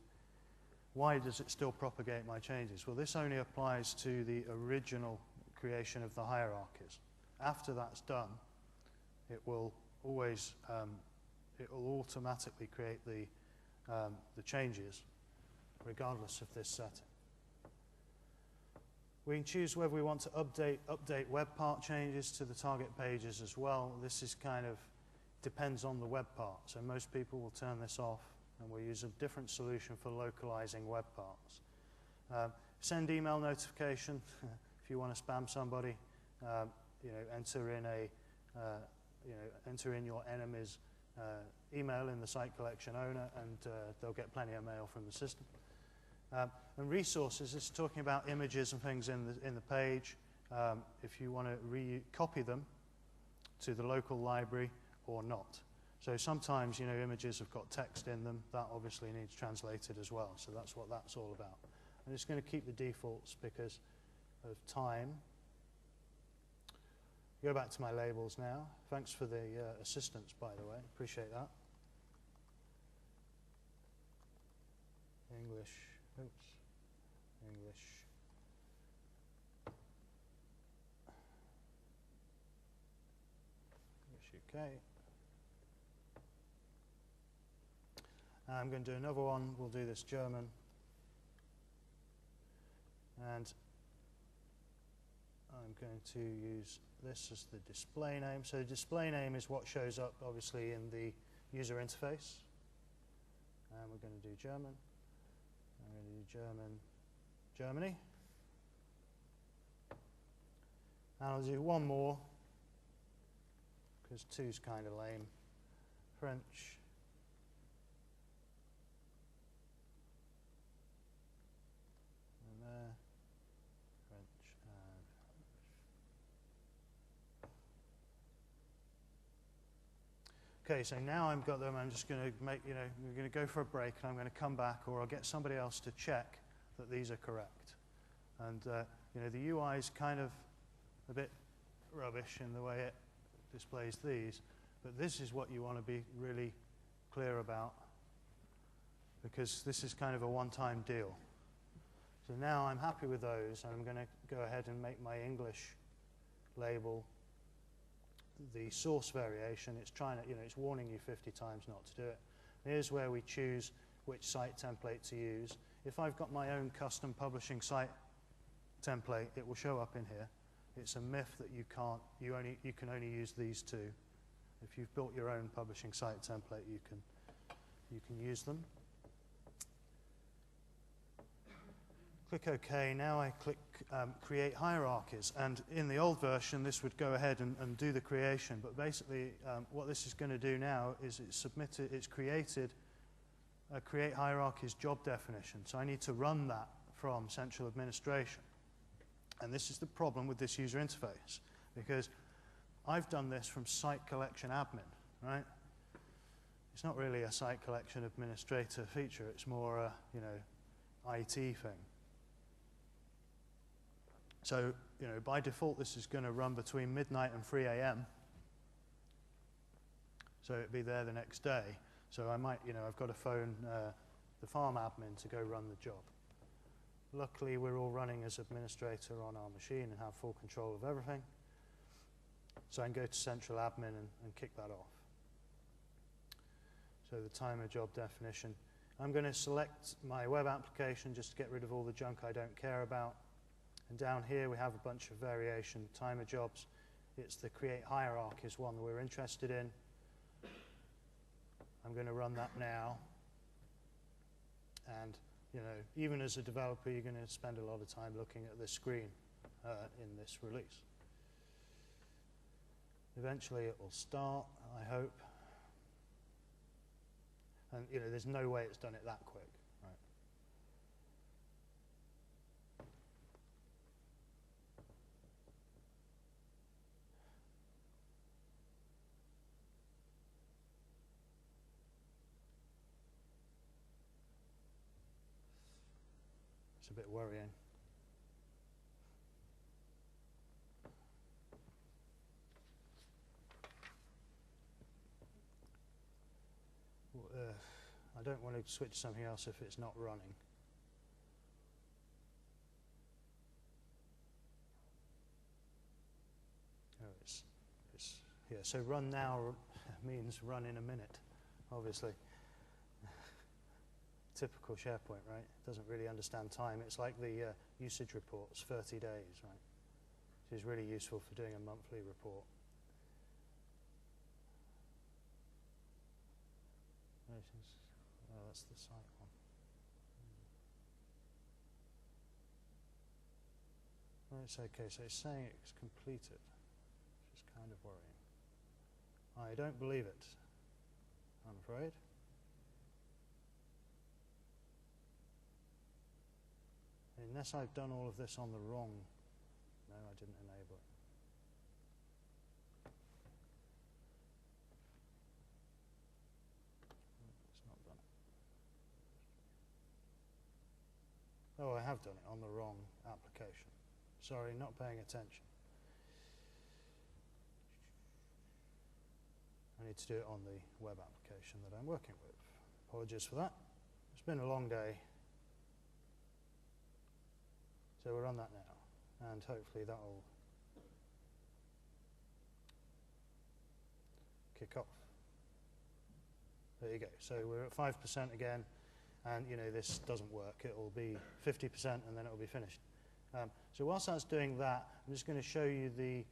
why does it still propagate my changes? Well, this only applies to the original creation of the hierarchies. After that's done, it will always, it will automatically create the changes, regardless of this setting. We can choose whether we want to update web part changes to the target pages as well. This is kind of depends on the web part. So most people will turn this off, and we'll use a different solution for localizing web parts. Send email notification if you want to spam somebody. You know, enter in a enter in your enemy's email in the site collection owner, and they'll get plenty of mail from the system. And resources is talking about images and things in the page. If you want to copy them to the local library or not. So sometimes, images have got text in them. That obviously needs translated as well. So that's what that's all about. I'm just going to keep the defaults because of time. Go back to my labels now. Thanks for the assistance, by the way. Appreciate that. English. Oops. English. English UK. I'm going to do another one. We'll do this German. And I'm going to use this as the display name. So the display name is what shows up, obviously, in the user interface. And we're going to do German. I'm going to do Germany. And I'll do one more, because two's kind of lame. French. And there. French and okay, so now I've got them. I'm just going to make, we're going to go for a break, and I'm going to come back, or I'll get somebody else to check that these are correct. And, the UI is kind of a bit rubbish in the way it displays these, but this is what you want to be really clear about, because this is kind of a one-time deal. So now I'm happy with those, and I'm going to go ahead and make my English label the source variation. It's trying to, it's warning you 50 times not to do it. Here's where we choose which site template to use. If I've got my own custom publishing site template, it will show up in here. It's a myth that you can only use these two. If you've built your own publishing site template, you can use them. Click OK. Now I click Create Hierarchies. And in the old version, this would go ahead and do the creation. But basically, what this is going to do now is it's created a Create Hierarchies job definition. So I need to run that from central administration. And this is the problem with this user interface, because I've done this from site collection admin, right? It's not really a site collection administrator feature. It's more a, IT thing. So, by default, this is going to run between midnight and 3 a.m. So it'd be there the next day. So I might, I've got to phone the farm admin to go run the job. Luckily, we're all running as administrator on our machine and have full control of everything. So I can go to central admin and kick that off. So the timer job definition. I'm going to select my web application just to get rid of all the junk I don't care about. And down here we have a bunch of variation timer jobs. It's the Create Hierarchies one that we're interested in. I'm going to run that now. And even as a developer, you're going to spend a lot of time looking at this screen in this release. Eventually it will start, I hope. And there's no way it's done it that quick. Right? It's a bit worrying. I don't want to switch to something else if it's not running. Oh, it's here. So run now means run in a minute, obviously. Typical SharePoint, right? It doesn't really understand time. It's like the usage reports, 30 days, right? Which is really useful for doing a monthly report. Oh, that's the site one. Oh, it's okay. So it's saying it's completed, which is kind of worrying. I don't believe it, I'm afraid. Unless I've done all of this on the wrong... No, I didn't enable it. It's not done it. Oh, I have done it on the wrong application. Sorry, not paying attention. I need to do it on the web application that I'm working with. Apologies for that. It's been a long day. So we're on that now, and hopefully that will kick off. There you go. So we're at 5% again, and you know this doesn't work. It will be 50% and then it will be finished. So whilst that's doing that, I'm just going to show you the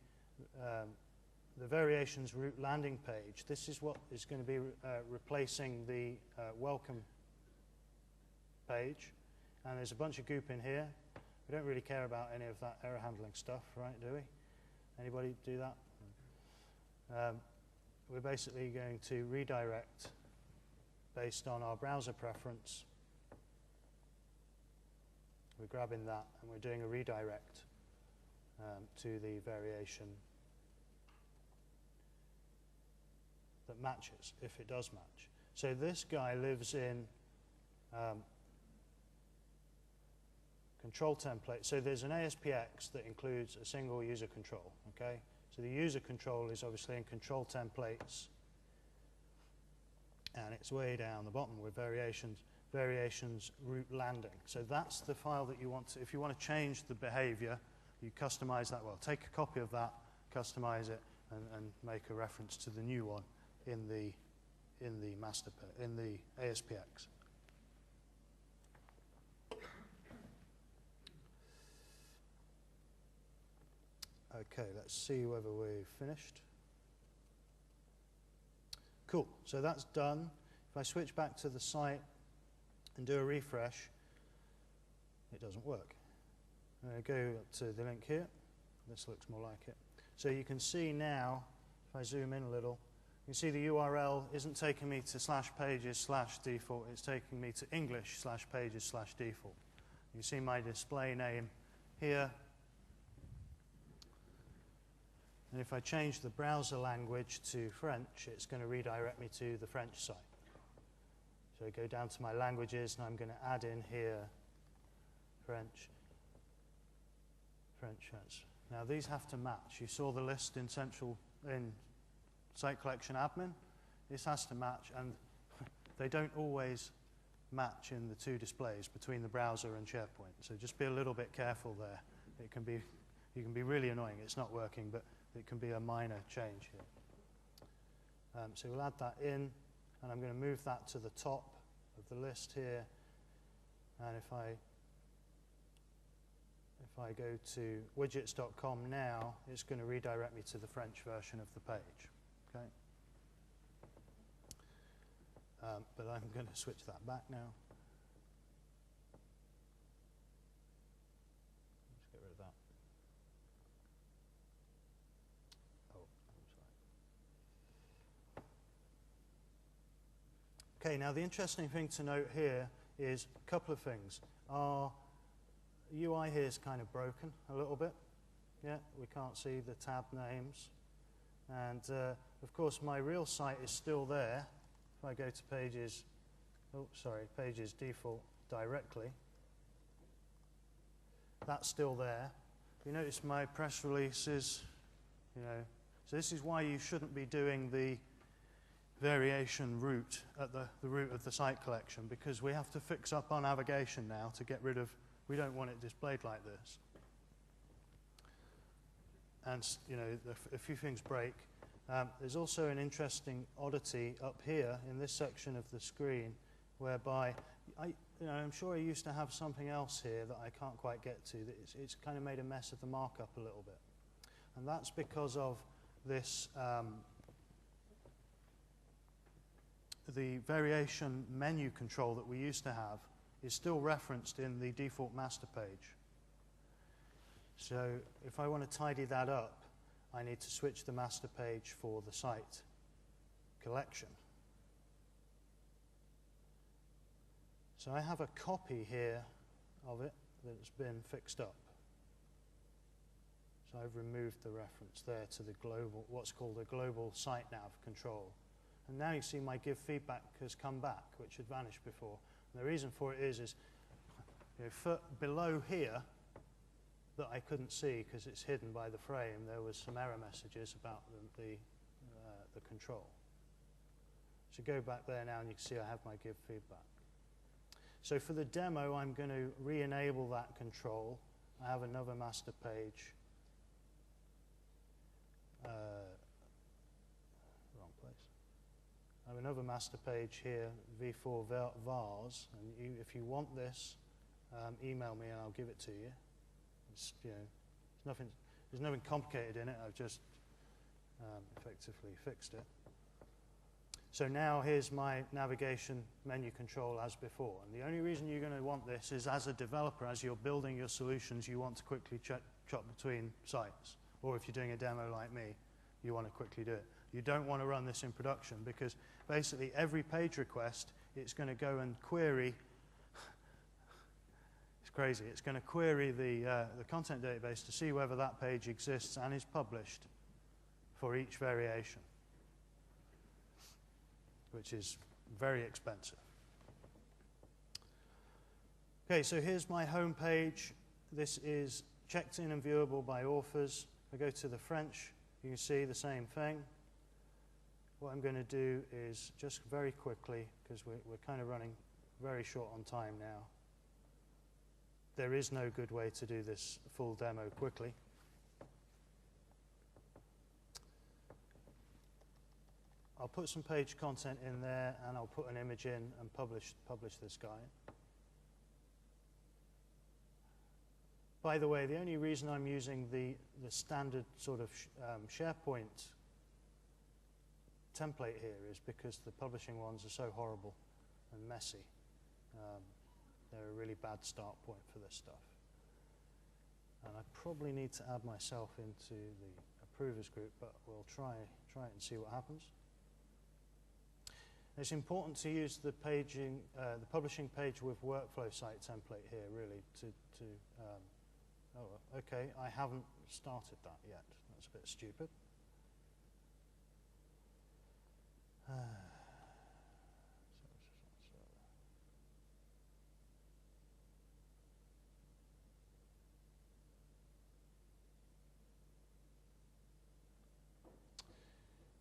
variations route landing page. This is what is going to be replacing the welcome page, and there's a bunch of goop in here. We don't really care about any of that error handling stuff, right, do we? Anybody do that? We're basically going to redirect based on our browser preference. We're grabbing that and we're doing a redirect to the variation that matches, if it does match. So this guy lives in control template. So there's an ASPX that includes a single user control, okay? So the user control is obviously in control templates, and it's way down the bottom with variations route landing. So that's the file that you want to, if you want to change the behavior, you customize that. Well, take a copy of that, customize it, and make a reference to the new one in the ASPX. Okay, let's see whether we've finished. Cool, so that's done. If I switch back to the site and do a refresh, it doesn't work. I'm going to go up to the link here. This looks more like it. So you can see now, if I zoom in a little, you can see the URL isn't taking me to /pages/default, it's taking me to English/pages/default. You see my display name here. And if I change the browser language to French, it's going to redirect me to the French site. So I go down to my languages, and I'm going to add in here French. Now these have to match. You saw the list in Site Collection Admin. This has to match, and they don't always match in the two displays between the browser and SharePoint. So just be a little bit careful there. You can be really annoying. It's not working, but it can be a minor change here. So we'll add that in, and I'm going to move that to the top of the list here. And if I go to widgets.com now, it's going to redirect me to the French version of the page. Okay. But I'm going to switch that back now. Let's get rid of that. Okay, now the interesting thing to note here is a couple of things. Our UI here is kind of broken a little bit. Yeah, we can't see the tab names. And of course my real site is still there. If I go to pages, pages default directly, that's still there. You notice my press releases, so this is why you shouldn't be doing the variation route at the root of the site collection, because we have to fix up our navigation now to get rid of, we don't want it displayed like this. And a few things break. There's also an interesting oddity up here in this section of the screen, whereby I'm sure I used to have something else here that I can't quite get to. That it's kind of made a mess of the markup a little bit, and that's because of this. The variation menu control that we used to have is still referenced in the default master page. So if I want to tidy that up, I need to switch the master page for the site collection. So I have a copy here of it that's been fixed up. So I've removed the reference there to the global, what's called a global site nav control. And now you see my give feedback has come back, which had vanished before. And the reason for it is you know, below here that I couldn't see because it's hidden by the frame, there was some error messages about the control. So go back there now and you can see I have my give feedback. So for the demo, I'm going to re-enable that control. I have another master page. Wrong place. I have another master page here, v4 vars, and if you want this, email me and I'll give it to you. It's, you know, there's nothing complicated in it. I've just effectively fixed it. So now here's my navigation menu control as before. And the only reason you're going to want this is as a developer, as you're building your solutions, you want to quickly chop between sites. Or if you're doing a demo like me, you want to quickly do it. You don't want to run this in production because basically every page request, it's going to go and query. It's crazy. It's going to query the content database to see whether that page exists and is published for each variation, which is very expensive. Okay, so here's my home page. This is checked in and viewable by authors. I go to the French, you can see the same thing. What I'm going to do is just very quickly, because we're kind of running very short on time now. There is no good way to do this full demo quickly. I'll put some page content in there and I'll put an image in and publish this guy. By the way, the only reason I'm using the standard sort of SharePoint template here is because the publishing ones are so horrible and messy. They're a really bad start point for this stuff. And I probably need to add myself into the approvers group, but we'll try it and see what happens. It's important to use the publishing page with workflow site template here, really, oh, okay, I haven't started that yet. That's a bit stupid.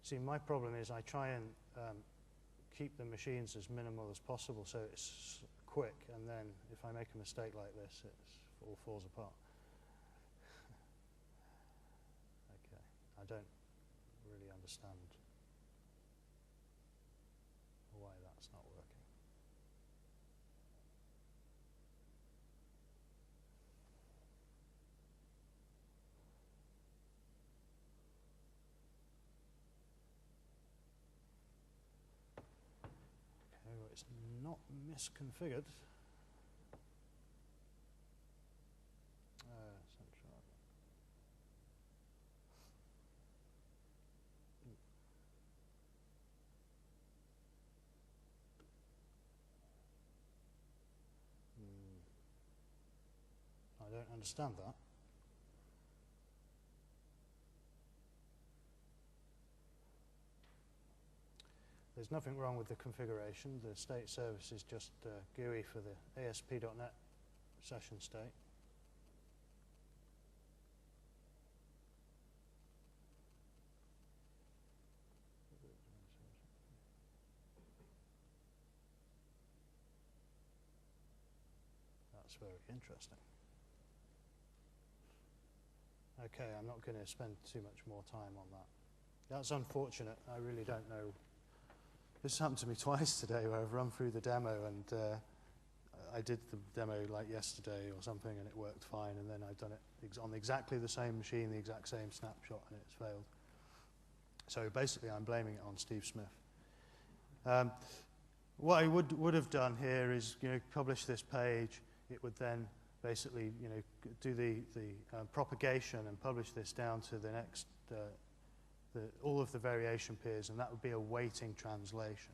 See, my problem is I try and keep the machines as minimal as possible so it's quick, and then if I make a mistake like this, it all falls apart. Okay, I don't really understand why that's not working. It's not misconfigured. I don't understand that. There's nothing wrong with the configuration. The state service is just GUI for the ASP.NET session state. That's very interesting. Okay, I'm not going to spend too much more time on that. That's unfortunate. I really don't know. This happened to me twice today where I've run through the demo and I did the demo like yesterday or something and it worked fine, and then I've done it on exactly the same machine, the exact same snapshot, and it's failed. So basically I'm blaming it on Steve Smith. What I would have done here is, publish this page. It would then basically, do the propagation and publish this down to the next all of the variation peers, and that would be a waiting translation.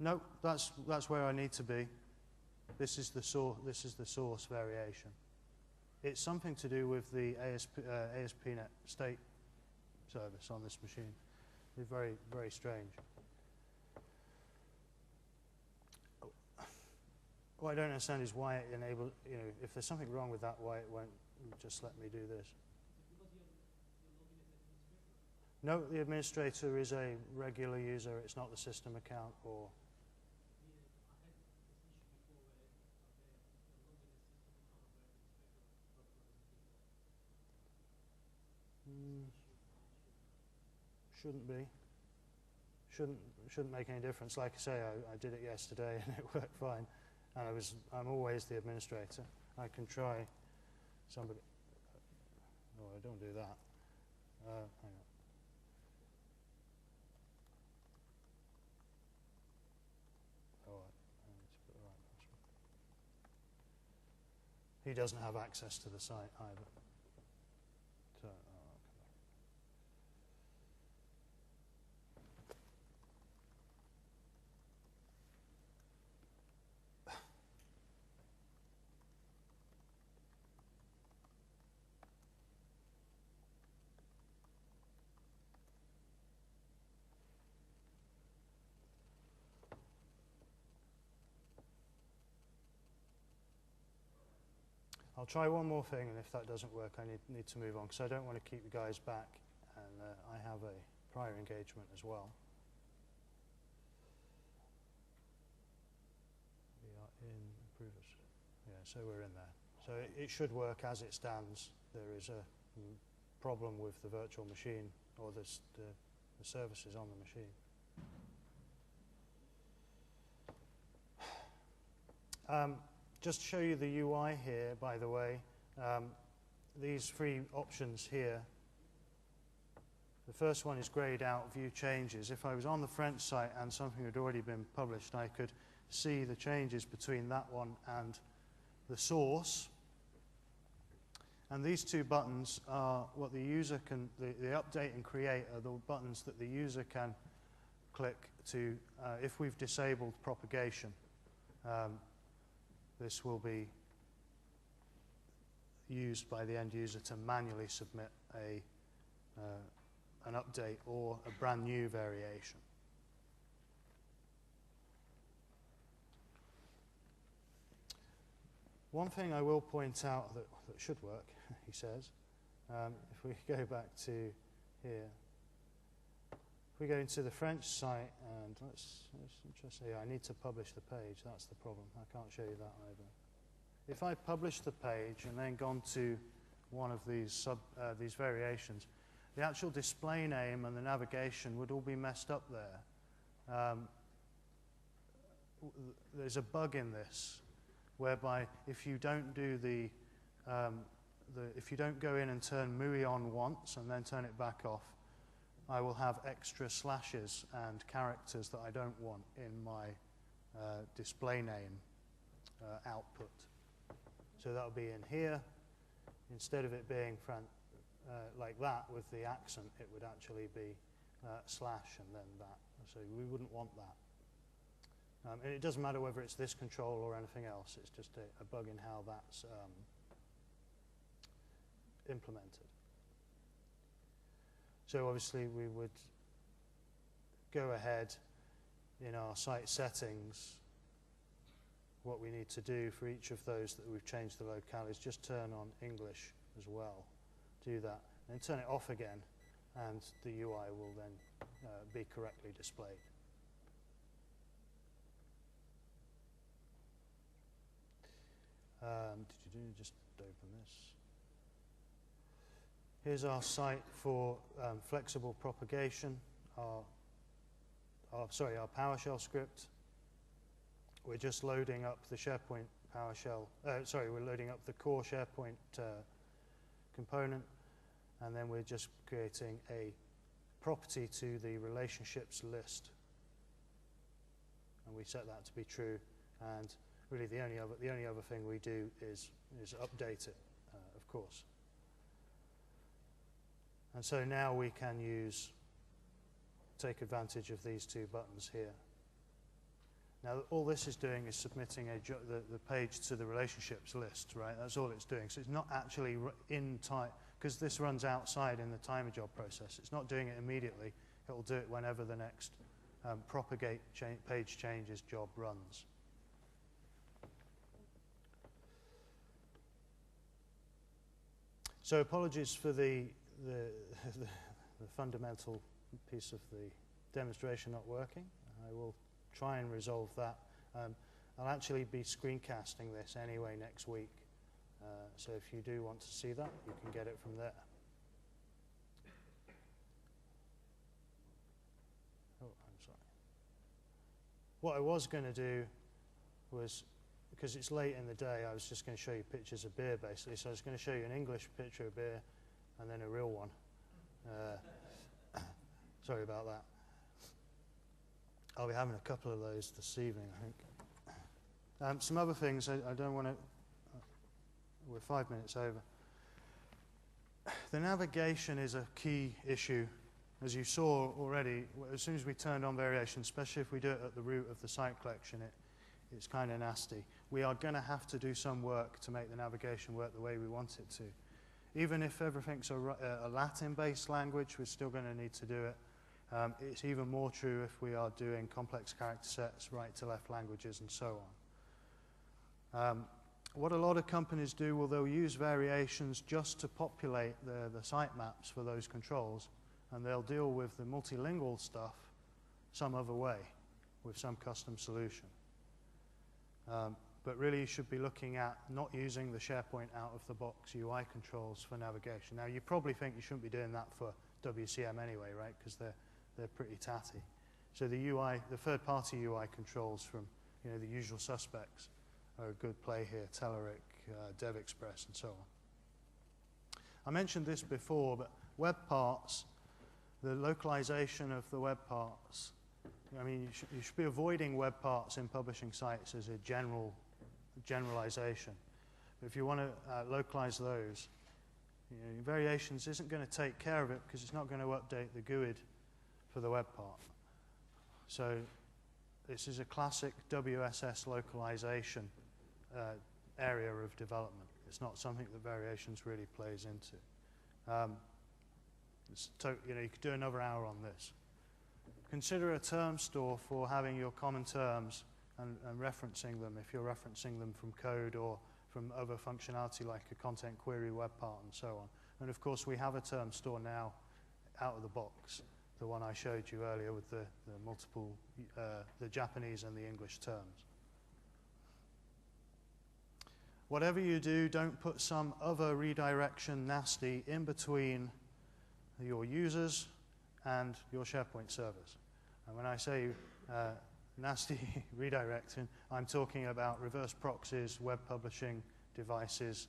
No, that's where I need to be. This is the source variation. It's something to do with the ASP.NET state service on this machine. It's very, very strange. What I don't understand is why it enables, if there's something wrong with that, why it won't just let me do this. No, the administrator is a regular user. It's not the system account or... Shouldn't be. Shouldn't make any difference. Like I say, I did it yesterday and it worked fine. And I'm always the administrator. I can try somebody. Oh, I don't do that. Hang on. Oh, I need to put the right password. He doesn't have access to the site either. So, I'll try one more thing, and if that doesn't work, I need to move on, because I don't want to keep you guys back, and I have a prior engagement as well. We are in approvers. Yeah, so we're in there. So it should work as it stands. There is a problem with the virtual machine, or the services on the machine. Just to show you the UI here, by the way, these three options here. The first one is grayed out, view changes. If I was on the French site and something had already been published, I could see the changes between that one and the source. And these two buttons are what the user can, the update and create are the buttons that the user can click to, if we've disabled propagation. This will be used by the end user to manually submit an update or a brand new variation. One thing I will point out that should work, he says, if we go back to here, if we go into the French site, and let's just say I need to publish the page, that's the problem. I can't show you that either. If I publish the page and then gone to one of these variations, the actual display name and the navigation would all be messed up there. There's a bug in this, whereby if you don't do if you don't go in and turn MUI on once and then turn it back off, I will have extra slashes and characters that I don't want in my display name output. So that'll be in here. Instead of it being like that with the accent, it would actually be slash and then that. So we wouldn't want that. And it doesn't matter whether it's this control or anything else. It's just a bug in how that's implemented. So obviously we would go ahead in our site settings. What we need to do for each of those that we've changed the locale is just turn on English as well. Do that, and then turn it off again, and the UI will then be correctly displayed. Just open this. Here's our site for flexible propagation, our PowerShell script. We're just loading up the SharePoint PowerShell, we're loading up the core SharePoint component, and then we're just creating a property to the relationships list. And we set that to be true, and really the only other thing we do is update it, of course. And so now we can take advantage of these two buttons here. Now, all this is doing is submitting the page to the relationships list, right? That's all it's doing. So it's not actually in time, because this runs outside in the timer job process. It's not doing it immediately. It will do it whenever the next propagate page changes job runs. So apologies for the fundamental piece of the demonstration not working. I will try and resolve that. I'll actually be screencasting this anyway next week. So if you do want to see that, you can get it from there. Oh, I'm sorry. What I was going to do was, because it's late in the day, I was just going to show you pictures of beer, basically. So I was going to show you an English picture of beer and then a real one. Sorry about that. I'll be having a couple of those this evening, I think. Some other things, I don't want to... we're 5 minutes over. The navigation is a key issue. As you saw already, as soon as we turned on variation, especially if we do it at the root of the site collection, it's kind of nasty. We are going to have to do some work to make the navigation work the way we want it to. Even if everything's a Latin-based language, we're still going to need to do it. It's even more true if we are doing complex character sets, right-to-left languages, and so on. What a lot of companies do, well, they'll use variations just to populate the sitemaps for those controls, and they'll deal with the multilingual stuff some other way, with some custom solution. But really you should be looking at not using the SharePoint out-of-the-box UI controls for navigation. Now, you probably think you shouldn't be doing that for WCM anyway, right, because they're pretty tatty. So the third-party UI controls from the usual suspects are a good play here, Telerik, DevExpress, and so on. I mentioned this before, but web parts, the localization of the web parts, I mean, you should be avoiding web parts in publishing sites as a generalization. But if you want to localize those, variations isn't going to take care of it because it's not going to update the GUID for the web part. So this is a classic WSS localization area of development. It's not something that variations really plays into. You could do another hour on this. Consider a term store for having your common terms and referencing them if you're referencing them from code or from other functionality like a content query web part and so on. And of course we have a term store now out of the box, the one I showed you earlier with the multiple, the Japanese and the English terms. Whatever you do, don't put some other redirection nasty in between your users and your SharePoint servers. And when I say nasty redirecting, I'm talking about reverse proxies, web publishing devices,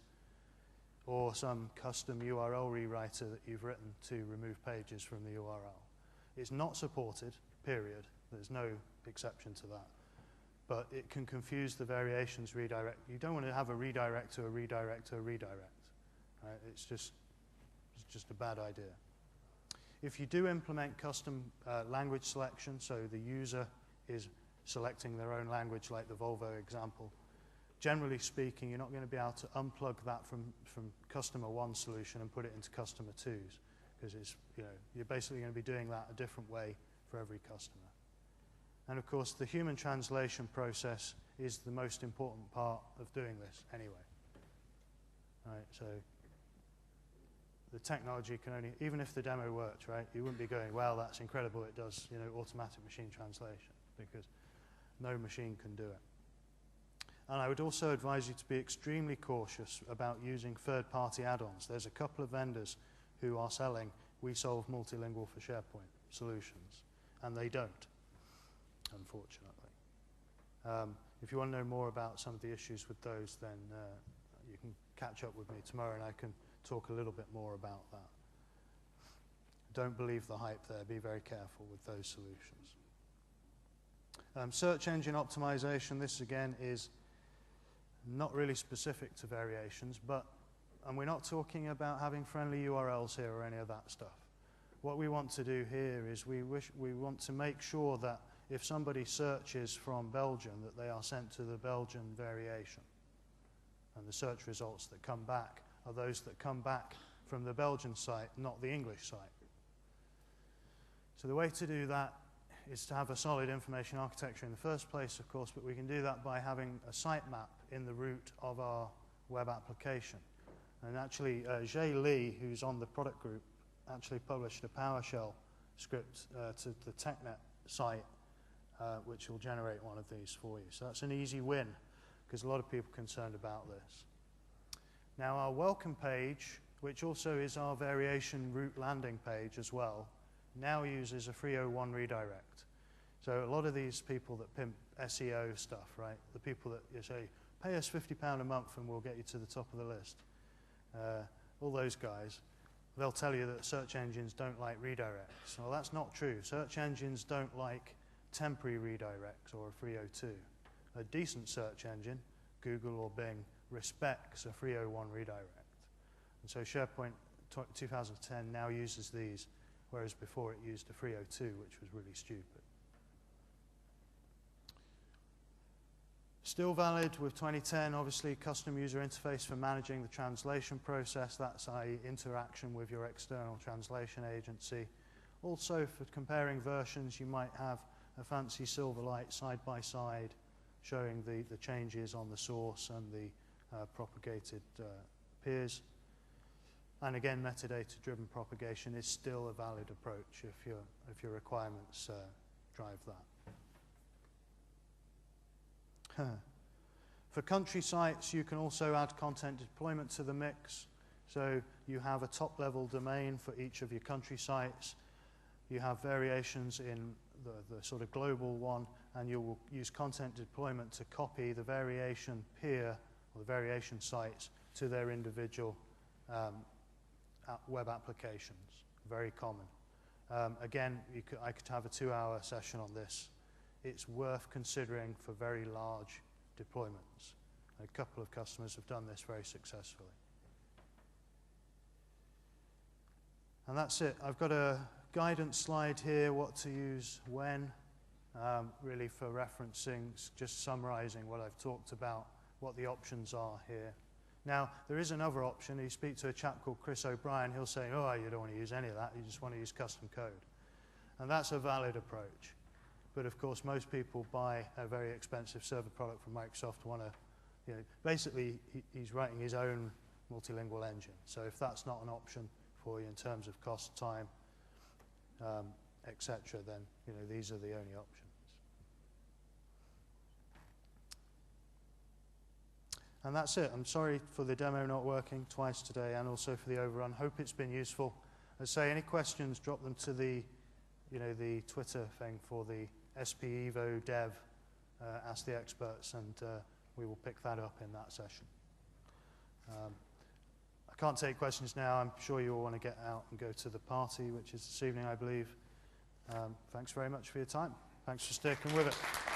or some custom URL rewriter that you've written to remove pages from the URL. It's not supported, period. There's no exception to that. But it can confuse the variations redirect. You don't want to have a redirect to a redirect to a redirect. Right? It's just a bad idea. If you do implement custom language selection, so the user is selecting their own language like the Volvo example, generally speaking, you're not going to be able to unplug that from customer 1 solution and put it into customer 2's, because you're basically going to be doing that a different way for every customer. And of course, the human translation process is the most important part of doing this anyway. Right, so the technology can only, even if the demo worked, right, you wouldn't be going, well, that's incredible, it does automatic machine translation, because no machine can do it. And I would also advise you to be extremely cautious about using third-party add-ons. There's a couple of vendors who are selling We Solve Multilingual for SharePoint solutions, and they don't, unfortunately. If you want to know more about some of the issues with those, then you can catch up with me tomorrow and I can talk a little bit more about that. Don't believe the hype there. Be very careful with those solutions. Search engine optimization, this again is not really specific to variations, but and we're not talking about having friendly URLs here or any of that stuff. What we want to do here is we want to make sure that if somebody searches from Belgium, that they are sent to the Belgian variation. And the search results that come back are those that come back from the Belgian site, not the English site. So the way to do that is to have a solid information architecture in the first place, of course, but we can do that by having a sitemap in the root of our web application. And actually, Jay Lee, who's on the product group, actually published a PowerShell script to the TechNet site, which will generate one of these for you. So that's an easy win, because a lot of people are concerned about this. Now, our welcome page, which also is our variation route landing page as well, now uses a 301 redirect. So a lot of these people that pimp SEO stuff, right, the people that you say, pay us £50 a month and we'll get you to the top of the list, all those guys, they'll tell you that search engines don't like redirects. Well, that's not true. Search engines don't like temporary redirects or a 302. A decent search engine, Google or Bing, respects a 301 redirect. And so SharePoint 2010 now uses these, whereas before it used a 302, which was really stupid. Still valid with 2010, obviously, custom user interface for managing the translation process. That's i.e. interaction with your external translation agency. Also, for comparing versions, you might have a fancy Silverlight side-by-side showing the changes on the source and the propagated peers. And again, metadata-driven propagation is still a valid approach if your requirements drive that. For country sites, you can also add content deployment to the mix. So you have a top-level domain for each of your country sites. You have variations in the sort of global one, and you will use content deployment to copy the variation peer or the variation sites to their individual web applications. Very common. Again, I could have a 2-hour session on this. It's worth considering for very large deployments. A couple of customers have done this very successfully. And that's it. I've got a guidance slide here, what to use when, really for referencing, just summarizing what I've talked about, what the options are here. Now, there is another option. You speak to a chap called Chris O'Brien, he'll say, oh, you don't want to use any of that, you just want to use custom code. And that's a valid approach. But of course, most people buy a very expensive server product from Microsoft, want to, basically he's writing his own multilingual engine. So if that's not an option for you in terms of cost, time, etc., then these are the only options. And that's it. I'm sorry for the demo not working twice today, and also for the overrun. Hope it's been useful. As I say, any questions, drop them to the the Twitter thing for the SP Evo dev, Ask the Experts, and we will pick that up in that session. I can't take questions now. I'm sure you all want to get out and go to the party, which is this evening, I believe. Thanks very much for your time. Thanks for sticking with it.